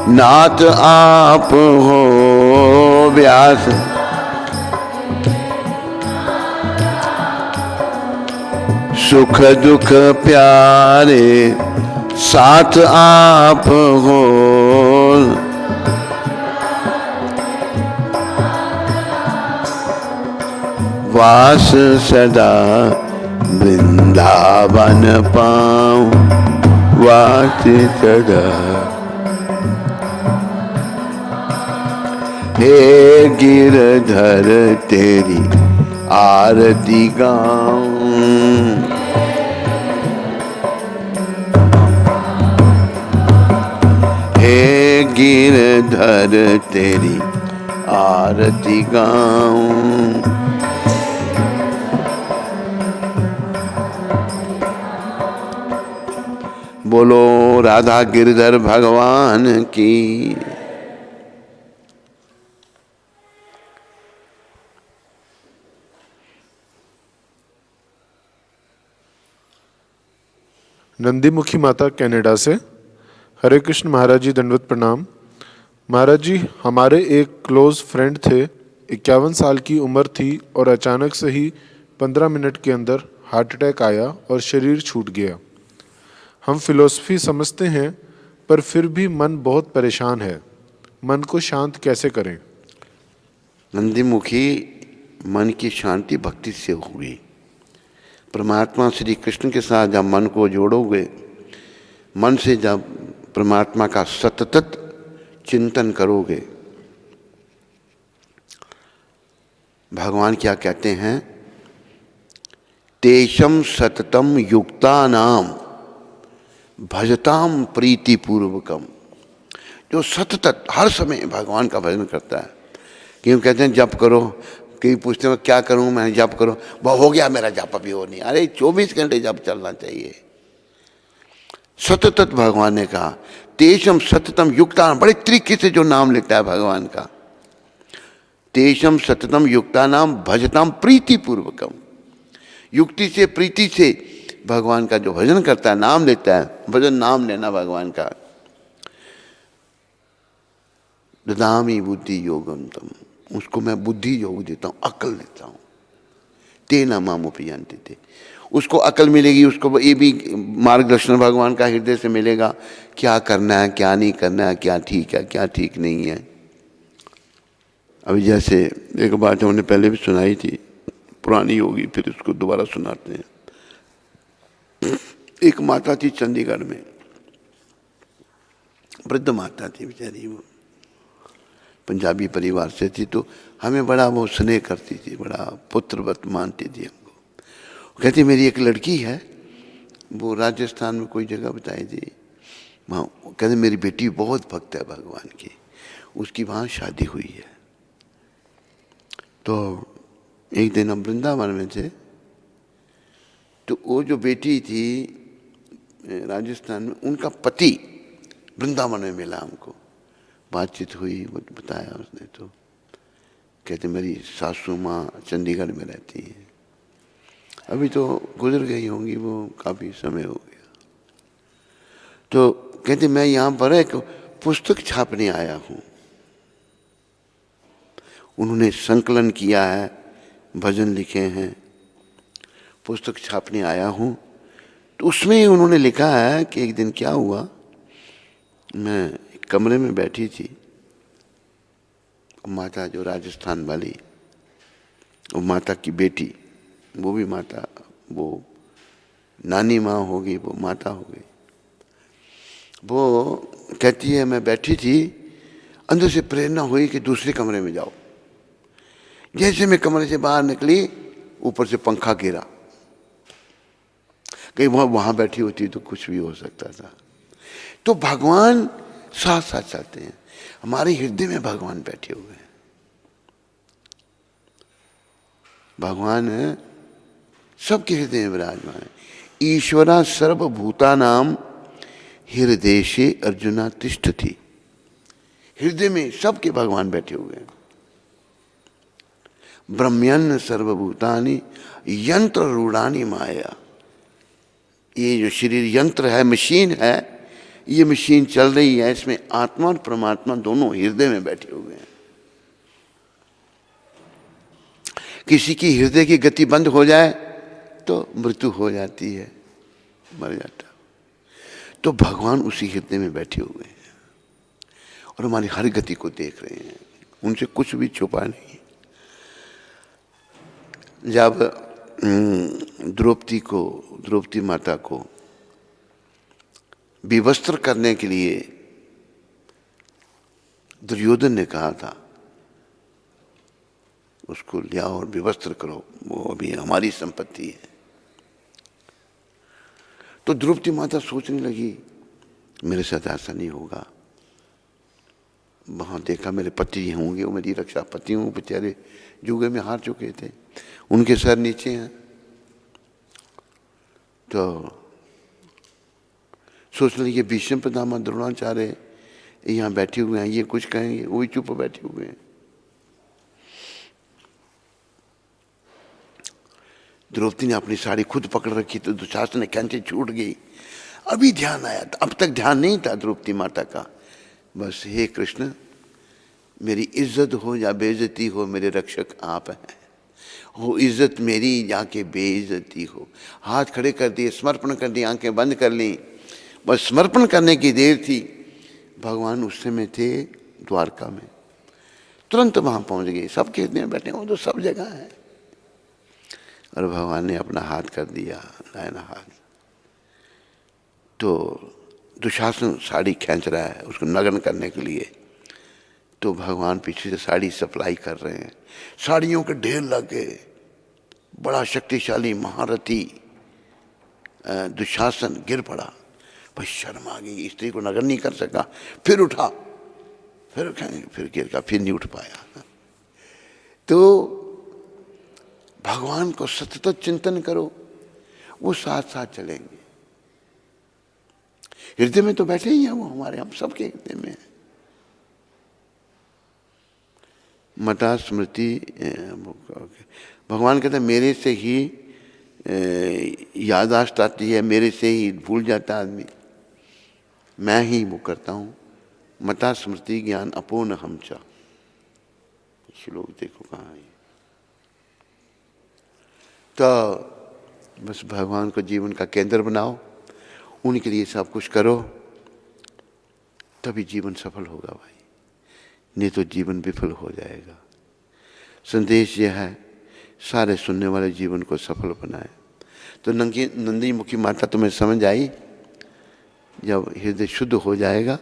नाथ आप हो, व्यास सुख दुख प्यारे साथ आप हो। वास सदा वृंदावन पाऊं, वास सदा। हे गिरधर तेरी आरती गाऊं। हे गिरधर तेरी आरती गाऊं। बोलो राधा गिरधर भगवान की। नंदीमुखी माता कनाडा से। हरे कृष्ण महाराज जी, दंडवत प्रणाम। महाराज जी, हमारे एक क्लोज फ्रेंड थे, 51 साल की उम्र थी और अचानक से ही 15 मिनट के अंदर हार्ट अटैक आया और शरीर छूट गया। हम फिलॉसफी समझते हैं पर फिर भी मन बहुत परेशान है। मन को शांत कैसे करें? नंदीमुखी, मन की शांति भक्ति से हुई। परमात्मा श्री कृष्ण के साथ जब मन को जोड़ोगे, मन से जब परमात्मा का सतत चिंतन करोगे, भगवान क्या कहते हैं? तेषम सततम युक्ता नाम भजताम प्रीति पूर्वकम। जो सतत हर समय भगवान का भजन करता है। क्यों कहते हैं जप करो? कई पूछते हैं क्या करूं मैं, जप करो। वह हो गया मेरा जप, अभी हो नहीं। अरे 24 घंटे जप चलना चाहिए। सतत भगवान ने कहा तेषम सततम युक्ता, बड़े तरीके से जो नाम लेता है भगवान का। तेषम सततम युक्ता नाम भजताम प्रीति पूर्वकम। युक्ति से, प्रीति से भगवान का जो भजन करता है, नाम लेता है। भजन नाम लेना भगवान का। ददामि बुद्धि योगम तम, उसको मैं बुद्धि योग देता हूँ, अकल देता हूँ। तेना माम उपयंति थे, उसको अकल मिलेगी। उसको ये भी मार्गदर्शन भगवान का हृदय से मिलेगा, क्या करना है, क्या नहीं करना है, क्या ठीक है, क्या ठीक नहीं है। अभी जैसे एक बात हमने पहले भी सुनाई थी, पुरानी होगी, फिर उसको दोबारा सुनाते हैं। एक माता थी चंडीगढ़ में, वृद्ध माता थी बेचारी, वो पंजाबी परिवार से थी। तो हमें बड़ा वो स्नेह करती थी, बड़ा पुत्रवत मानती थी हमको। कहती मेरी एक लड़की है, वो राजस्थान में कोई जगह बताई थी वहाँ। कहते मेरी बेटी बहुत भक्त है भगवान की, उसकी वहाँ शादी हुई है। तो एक दिन हम वृंदावन में थे, तो वो जो बेटी थी राजस्थान में, उनका पति वृंदावन में मिला हमको। बातचीत हुई, वो बताया उसने। तो कहते मेरी सासू माँ चंडीगढ़ में रहती हैं, अभी तो गुजर गई होंगी, वो काफ़ी समय हो गया। तो कहते मैं यहाँ पर एक पुस्तक छापने आया हूँ। उन्होंने संकलन किया है, भजन लिखे हैं, पुस्तक छापने आया हूँ। तो उसमें ही उन्होंने लिखा है कि एक दिन क्या हुआ, मैं एक कमरे में बैठी थी, माता जो राजस्थान वाली, वो माता की बेटी, वो भी माता, वो नानी माँ होगी, वो माता हो गई। वो कहती है मैं बैठी थी, अंदर से प्रेरणा हुई कि दूसरे कमरे में जाओ। जैसे मैं कमरे से बाहर निकली, ऊपर से पंखा गिरा। कहीं वहां बैठी होती तो कुछ भी हो सकता था। तो भगवान साथ साथ चलते हैं, हमारे हृदय में भगवान बैठे हुए हैं। भगवान सबके हृदय में विराजमान है। ईश्वरा सर्वभूतानाम हृदयेशे अर्जुना तिष्ठति। हृदय में सबके भगवान बैठे हुए हैं। ब्रह्मण्य सर्वभूतानि यंत्र रूढ़ानी माया। ये जो शरीर यंत्र है, मशीन है, ये मशीन चल रही है, इसमें आत्मा और परमात्मा दोनों हृदय में बैठे हुए हैं। किसी की हृदय की गति बंद हो जाए तो मृत्यु हो जाती है, मर जाता। तो भगवान उसी हृदय में बैठे हुए हैं और हमारी हर गति को देख रहे हैं, उनसे कुछ भी छुपा नहीं। जब द्रौपदी माता को विवस्त्र करने के लिए दुर्योधन ने कहा था, उसको लिया और विवस्त्र करो, वो अभी हमारी संपत्ति है। तो द्रौपदी माता सोचने लगी मेरे साथ ऐसा नहीं होगा। वहां देखा मेरे पति होंगे, वो मेरी रक्षा, पति हूँ, बेचारे जुगे में हार चुके थे, उनके सर नीचे हैं। तो सोचने लगे भीष्म पितामह द्रोणाचार्य यहाँ बैठे हुए हैं, ये कुछ कहेंगे, वही चुप बैठे हुए हैं। द्रौपदी ने अपनी साड़ी खुद पकड़ रखी तो दुशासन ने कैंचे छूट गई। अभी ध्यान आया, अब तक ध्यान नहीं था द्रौपदी माता का। बस हे कृष्ण, मेरी इज्जत हो या बेइज्जती हो, मेरे रक्षक आप हैं। हो इज्जत मेरी या के बेइज्जती हो। हाथ खड़े कर दिए, समर्पण कर दिए, आंखें बंद कर ली। बस समर्पण करने की देर थी। भगवान उस समय थे द्वारका में, तुरंत वहां पहुंच गए। सब हृदय में बैठे, वो तो सब जगह है। और भगवान ने अपना हाथ कर दिया, दाहिना हाथ। तो दुशासन साड़ी खींच रहा है उसको नग्न करने के लिए, तो भगवान पीछे से साड़ी सप्लाई कर रहे हैं। साड़ियों के ढेर लग गए। बड़ा शक्तिशाली महारथी दुशासन गिर पड़ा। भाई शर्म आ गई, स्त्री को नग्न नहीं कर सका। फिर उठा, फिर गिर का, फिर नहीं उठ पाया। तो भगवान को सतत चिंतन करो, वो साथ साथ चलेंगे। हृदय में तो बैठे ही हैं वो हमारे, हम सबके हृदय में है। मता स्मृति, भगवान कहते हैं मेरे से ही याददाश्त आती है, मेरे से ही भूल जाता आदमी, मैं ही वो करता हूँ। मता स्मृति ज्ञान अपूर्ण हमचा। श्लोक देखो कहाँ है। तो बस भगवान को जीवन का केंद्र बनाओ, उनके लिए सब कुछ करो, तभी जीवन सफल होगा भाई, नहीं तो जीवन विफल हो जाएगा। संदेश यह है, सारे सुनने वाले जीवन को सफल बनाए। तो नंदी मुखी माता तुम्हें समझ आई? जब हृदय शुद्ध हो जाएगा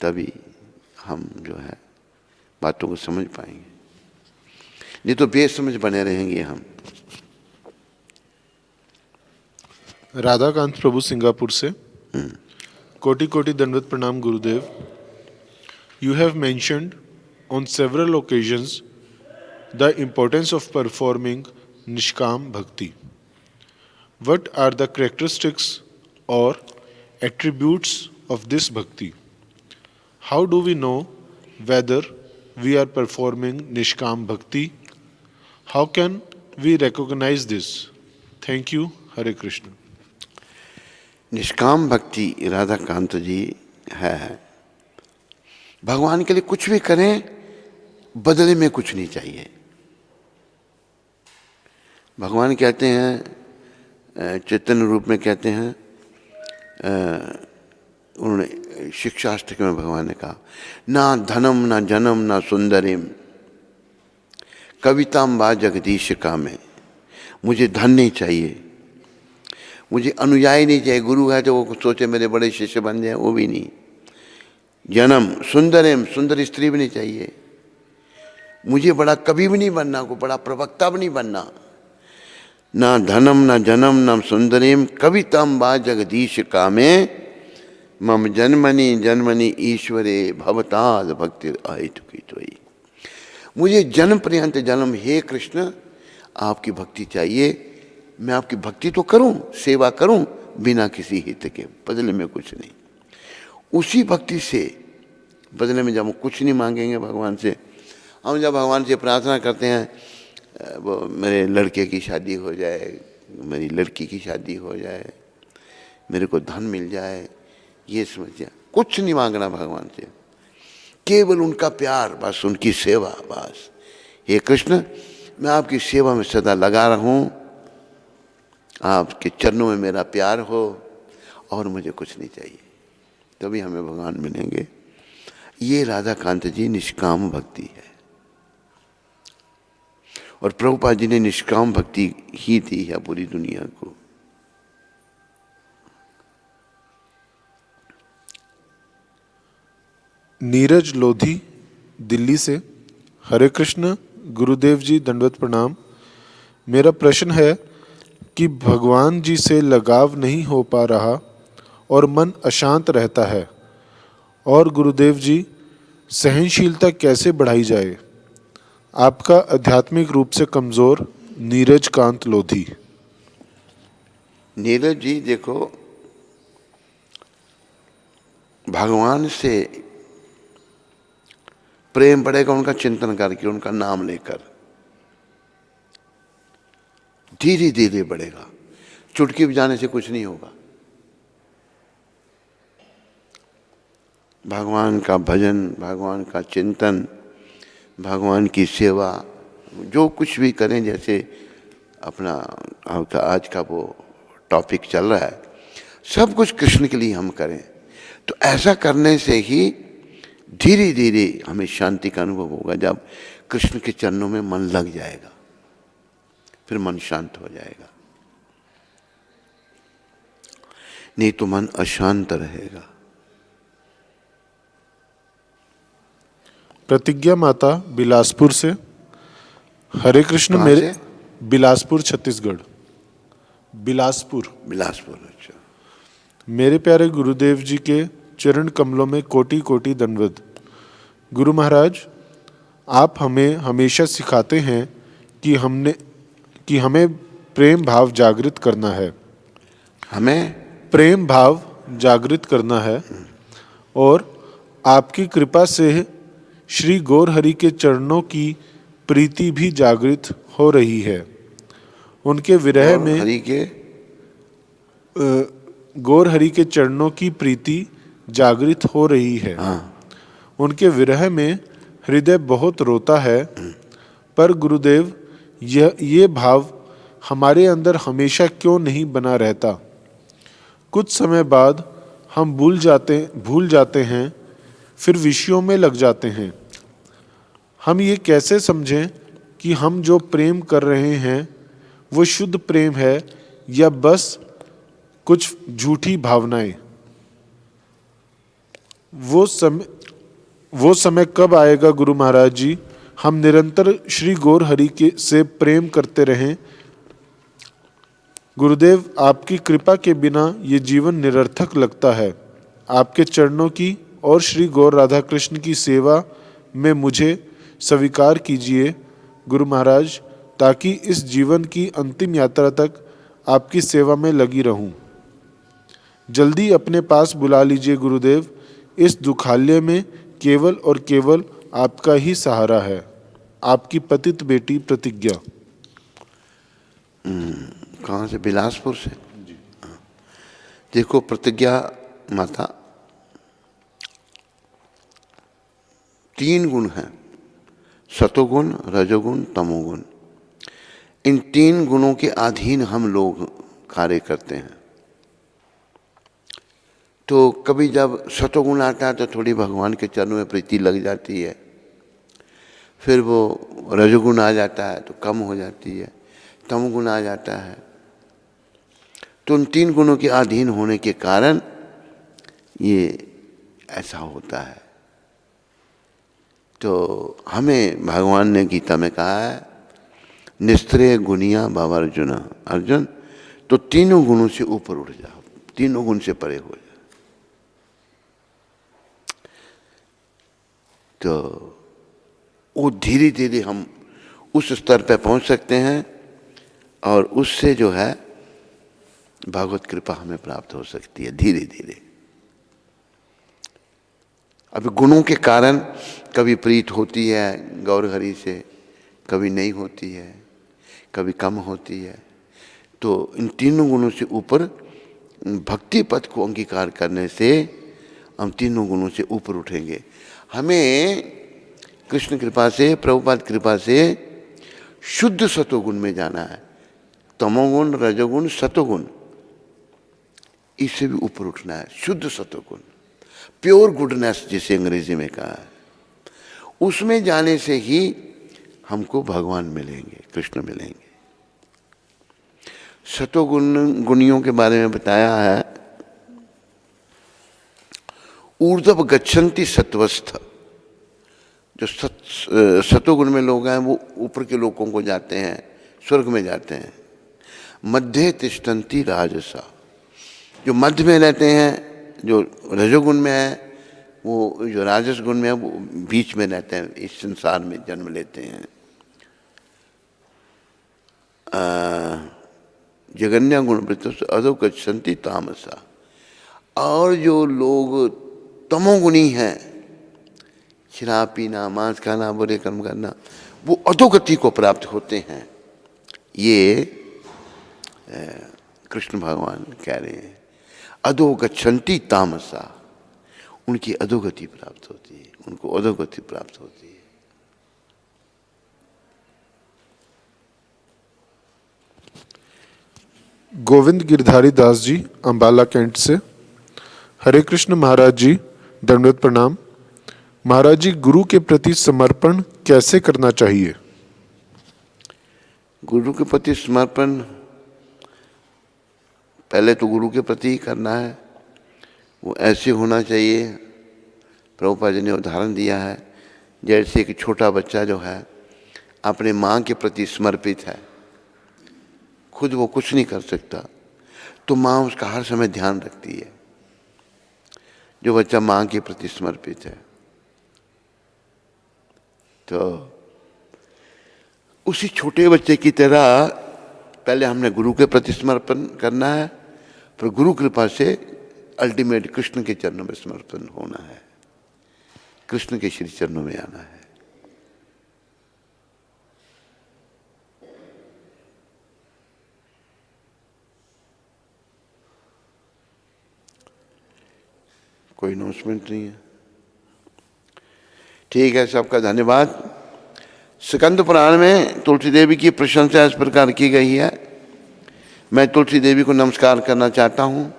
तभी हम जो है बातों को समझ पाएंगे, नहीं तो बेसमझ बने रहेंगे हम। राधाकांत प्रभु सिंगापुर से, कोटि कोटि दंडवत प्रणाम गुरुदेव। You have mentioned on several occasions the importance of performing Nishkam Bhakti. What are the characteristics or attributes of this Bhakti? How do we know whether we are performing Nishkam Bhakti? How can we recognize this? Thank you. Hare Krishna. निष्काम भक्ति राधाकांत जी है, भगवान के लिए कुछ भी करें, बदले में कुछ नहीं चाहिए। भगवान कहते हैं चैतन्य रूप में कहते हैं, उन्होंने शिक्षाष्टक में भगवान ने कहा, ना धनम ना जनम ना सुंदरिम कविताम बा जगदीश का में। मुझे धन नहीं चाहिए, मुझे अनुयायी नहीं चाहिए, गुरु है तो वो सोचे मेरे बड़े शिष्य बन जाए, वो भी नहीं। जन्म सुंदरिम, सुंदर स्त्री भी नहीं चाहिए, मुझे बड़ा कवि भी नहीं बनना, को बड़ा प्रवक्ता भी नहीं बनना। ना धनम ना जनम ना सुंदरिम कविताम बा जगदीश का में मम जन्मनि जन्मनि ईश्वरे भवताद भक्ति अहितुकी। मुझे जन्म पर्यंत जन्म, हे कृष्ण आपकी भक्ति चाहिए। मैं आपकी भक्ति तो करूं, सेवा करूं बिना किसी हित के, बदले में कुछ नहीं। उसी भक्ति से बदले में जब हम कुछ नहीं मांगेंगे भगवान से, हम जब भगवान से प्रार्थना करते हैं वो मेरे लड़के की शादी हो जाए, मेरी लड़की की शादी हो जाए, मेरे को धन मिल जाए, ये समझिए कुछ नहीं मांगना भगवान से, केवल उनका प्यार, बस उनकी सेवा, बस। हे कृष्ण मैं आपकी सेवा में सदा लगा रहूं, आपके चरणों में मेरा प्यार हो और मुझे कुछ नहीं चाहिए, तभी हमें भगवान मिलेंगे। ये राधा कांत जी निष्काम भक्ति है, और प्रभुपाद जी ने निष्काम भक्ति ही दी है पूरी दुनिया को। नीरज लोधी दिल्ली से, हरे कृष्ण गुरुदेव जी दंडवत प्रणाम। मेरा प्रश्न है कि भगवान जी से लगाव नहीं हो पा रहा और मन अशांत रहता है, और गुरुदेव जी सहनशीलता कैसे बढ़ाई जाए? आपका आध्यात्मिक रूप से कमज़ोर नीरज कांत लोधी। नीरज जी देखो, भगवान से प्रेम बढ़ेगा उनका चिंतन करके, उनका नाम लेकर, धीरे धीरे बढ़ेगा। चुटकी बजाने से कुछ नहीं होगा। भगवान का भजन, भगवान का चिंतन, भगवान की सेवा, जो कुछ भी करें, जैसे अपना आज का वो टॉपिक चल रहा है, सब कुछ कृष्ण के लिए हम करें, तो ऐसा करने से ही धीरे धीरे हमें शांति का अनुभव होगा। जब कृष्ण के चरणों में मन लग जाएगा, फिर मन शांत हो जाएगा, नहीं तो मन अशांत रहेगा। प्रतिज्ञा माता बिलासपुर से, हरे कृष्ण। मेरे बिलासपुर छत्तीसगढ़। बिलासपुर। अच्छा। मेरे प्यारे गुरुदेव जी के चरण कमलों में कोटि कोटि दंडवत। गुरु महाराज, आप हमें हमेशा सिखाते हैं कि हमें प्रेम भाव जागृत करना है। हमें प्रेम भाव जागृत करना है, और आपकी कृपा से श्री गौर हरि के चरणों की प्रीति भी जागृत हो रही है। उनके विरह में गौर हरि के चरणों की प्रीति जागृत हो रही है। उनके विरह में हृदय बहुत रोता है, पर गुरुदेव ये भाव हमारे अंदर हमेशा क्यों नहीं बना रहता? कुछ समय बाद हम भूल जाते हैं, फिर विषयों में लग जाते हैं। हम ये कैसे समझें कि हम जो प्रेम कर रहे हैं वो शुद्ध प्रेम है या बस कुछ झूठी भावनाएं? वो समय कब आएगा गुरु महाराज जी, हम निरंतर श्री गौर हरि के से प्रेम करते रहें? गुरुदेव, आपकी कृपा के बिना ये जीवन निरर्थक लगता है। आपके चरणों की और श्री गौर राधा कृष्ण की सेवा में मुझे स्वीकार कीजिए गुरु महाराज, ताकि इस जीवन की अंतिम यात्रा तक आपकी सेवा में लगी रहूं। जल्दी अपने पास बुला लीजिए गुरुदेव। इस दुखालय में केवल और केवल आपका ही सहारा है। आपकी पतित बेटी प्रतिज्ञा। कहाँ से? बिलासपुर से जी। देखो प्रतिज्ञा माता, 3 गुण हैं, सतोगुण, रजोगुण, तमोगुण। इन 3 गुणों के अधीन हम लोग कार्य करते हैं। तो कभी जब सतोगुण आता है तो थोड़ी भगवान के चरणों में प्रीति लग जाती है, फिर वो रजोगुण आ जाता है तो कम हो जाती है, तमोगुण आ जाता है। तो उन 3 गुणों के अधीन होने के कारण ये ऐसा होता है। तो हमें भगवान ने गीता में कहा है निस्त्रेय गुणिया बाबा अर्जुन, अर्जुन तो 3 गुणों से ऊपर उठ जाओ, 3 गुण से परे हो जाओ। तो वो धीरे धीरे हम उस स्तर पे पहुंच सकते हैं और उससे जो है भगवत कृपा हमें प्राप्त हो सकती है धीरे धीरे। अभी गुणों के कारण कभी प्रीत होती है गौर हरि से, कभी नहीं होती है, कभी कम होती है। तो इन 3 गुणों से ऊपर भक्ति पथ को अंगीकार करने से हम 3 गुणों से ऊपर उठेंगे। हमें कृष्ण कृपा से, प्रभुपाद कृपा से शुद्ध सतोगुण में जाना है। तमोगुण, रजोगुण, सतोगुण, इससे भी ऊपर उठना है। शुद्ध सतोगुण, प्योर गुडनेस जिसे अंग्रेजी में कहा है, उसमें जाने से ही हमको भगवान मिलेंगे, कृष्ण मिलेंगे। सतोगुण गुणियों के बारे में बताया है, ऊर्ध्व गच्छन्ति सत्वस्थ, जो सतोगुण में लोग हैं वो ऊपर के लोगों को जाते हैं, स्वर्ग में जाते हैं। मध्य तिष्ठन्ति राजसा, जो मध्य में रहते हैं, जो रजोगुण में है, वो जो राजस गुण में है वो बीच में रहते हैं, इस संसार में जन्म लेते हैं। जगन्या गुण प्रत्युष अधो गच्छन्ति तामसा, और जो लोग तमोगुणी हैं, शराब पीना, मांस खाना, बुरे कर्म करना, वो अधोगति को प्राप्त होते हैं। ये कृष्ण भगवान कह रहे हैं अधो गच्छन्ति तामसा, उनकी अधोगति प्राप्त होती है, उनको अधोगति प्राप्त होती है। गोविंद गिरधारी दास जी अंबाला कैंट से। हरे कृष्ण महाराज जी, दंडवत प्रणाम। महाराज जी, गुरु के प्रति समर्पण कैसे करना चाहिए? गुरु के प्रति समर्पण पहले तो गुरु के प्रति ही करना है। वो ऐसे होना चाहिए, प्रभुपाद जी ने उदाहरण दिया है, जैसे कि छोटा बच्चा जो है अपने माँ के प्रति समर्पित है, खुद वो कुछ नहीं कर सकता, तो माँ उसका हर समय ध्यान रखती है। जो बच्चा माँ के प्रति समर्पित है, तो उसी छोटे बच्चे की तरह पहले हमने गुरु के प्रति समर्पण करना है, फिर गुरु कृपा से अल्टीमेट कृष्ण के चरणों में समर्पण होना है, कृष्ण के श्री चरणों में आना है। कोई अनाउंसमेंट नहीं है? ठीक है, सबका धन्यवाद। स्कंद पुराण में तुलसी देवी की प्रशंसा इस प्रकार की गई है। मैं तुलसी देवी को नमस्कार करना चाहता हूँ।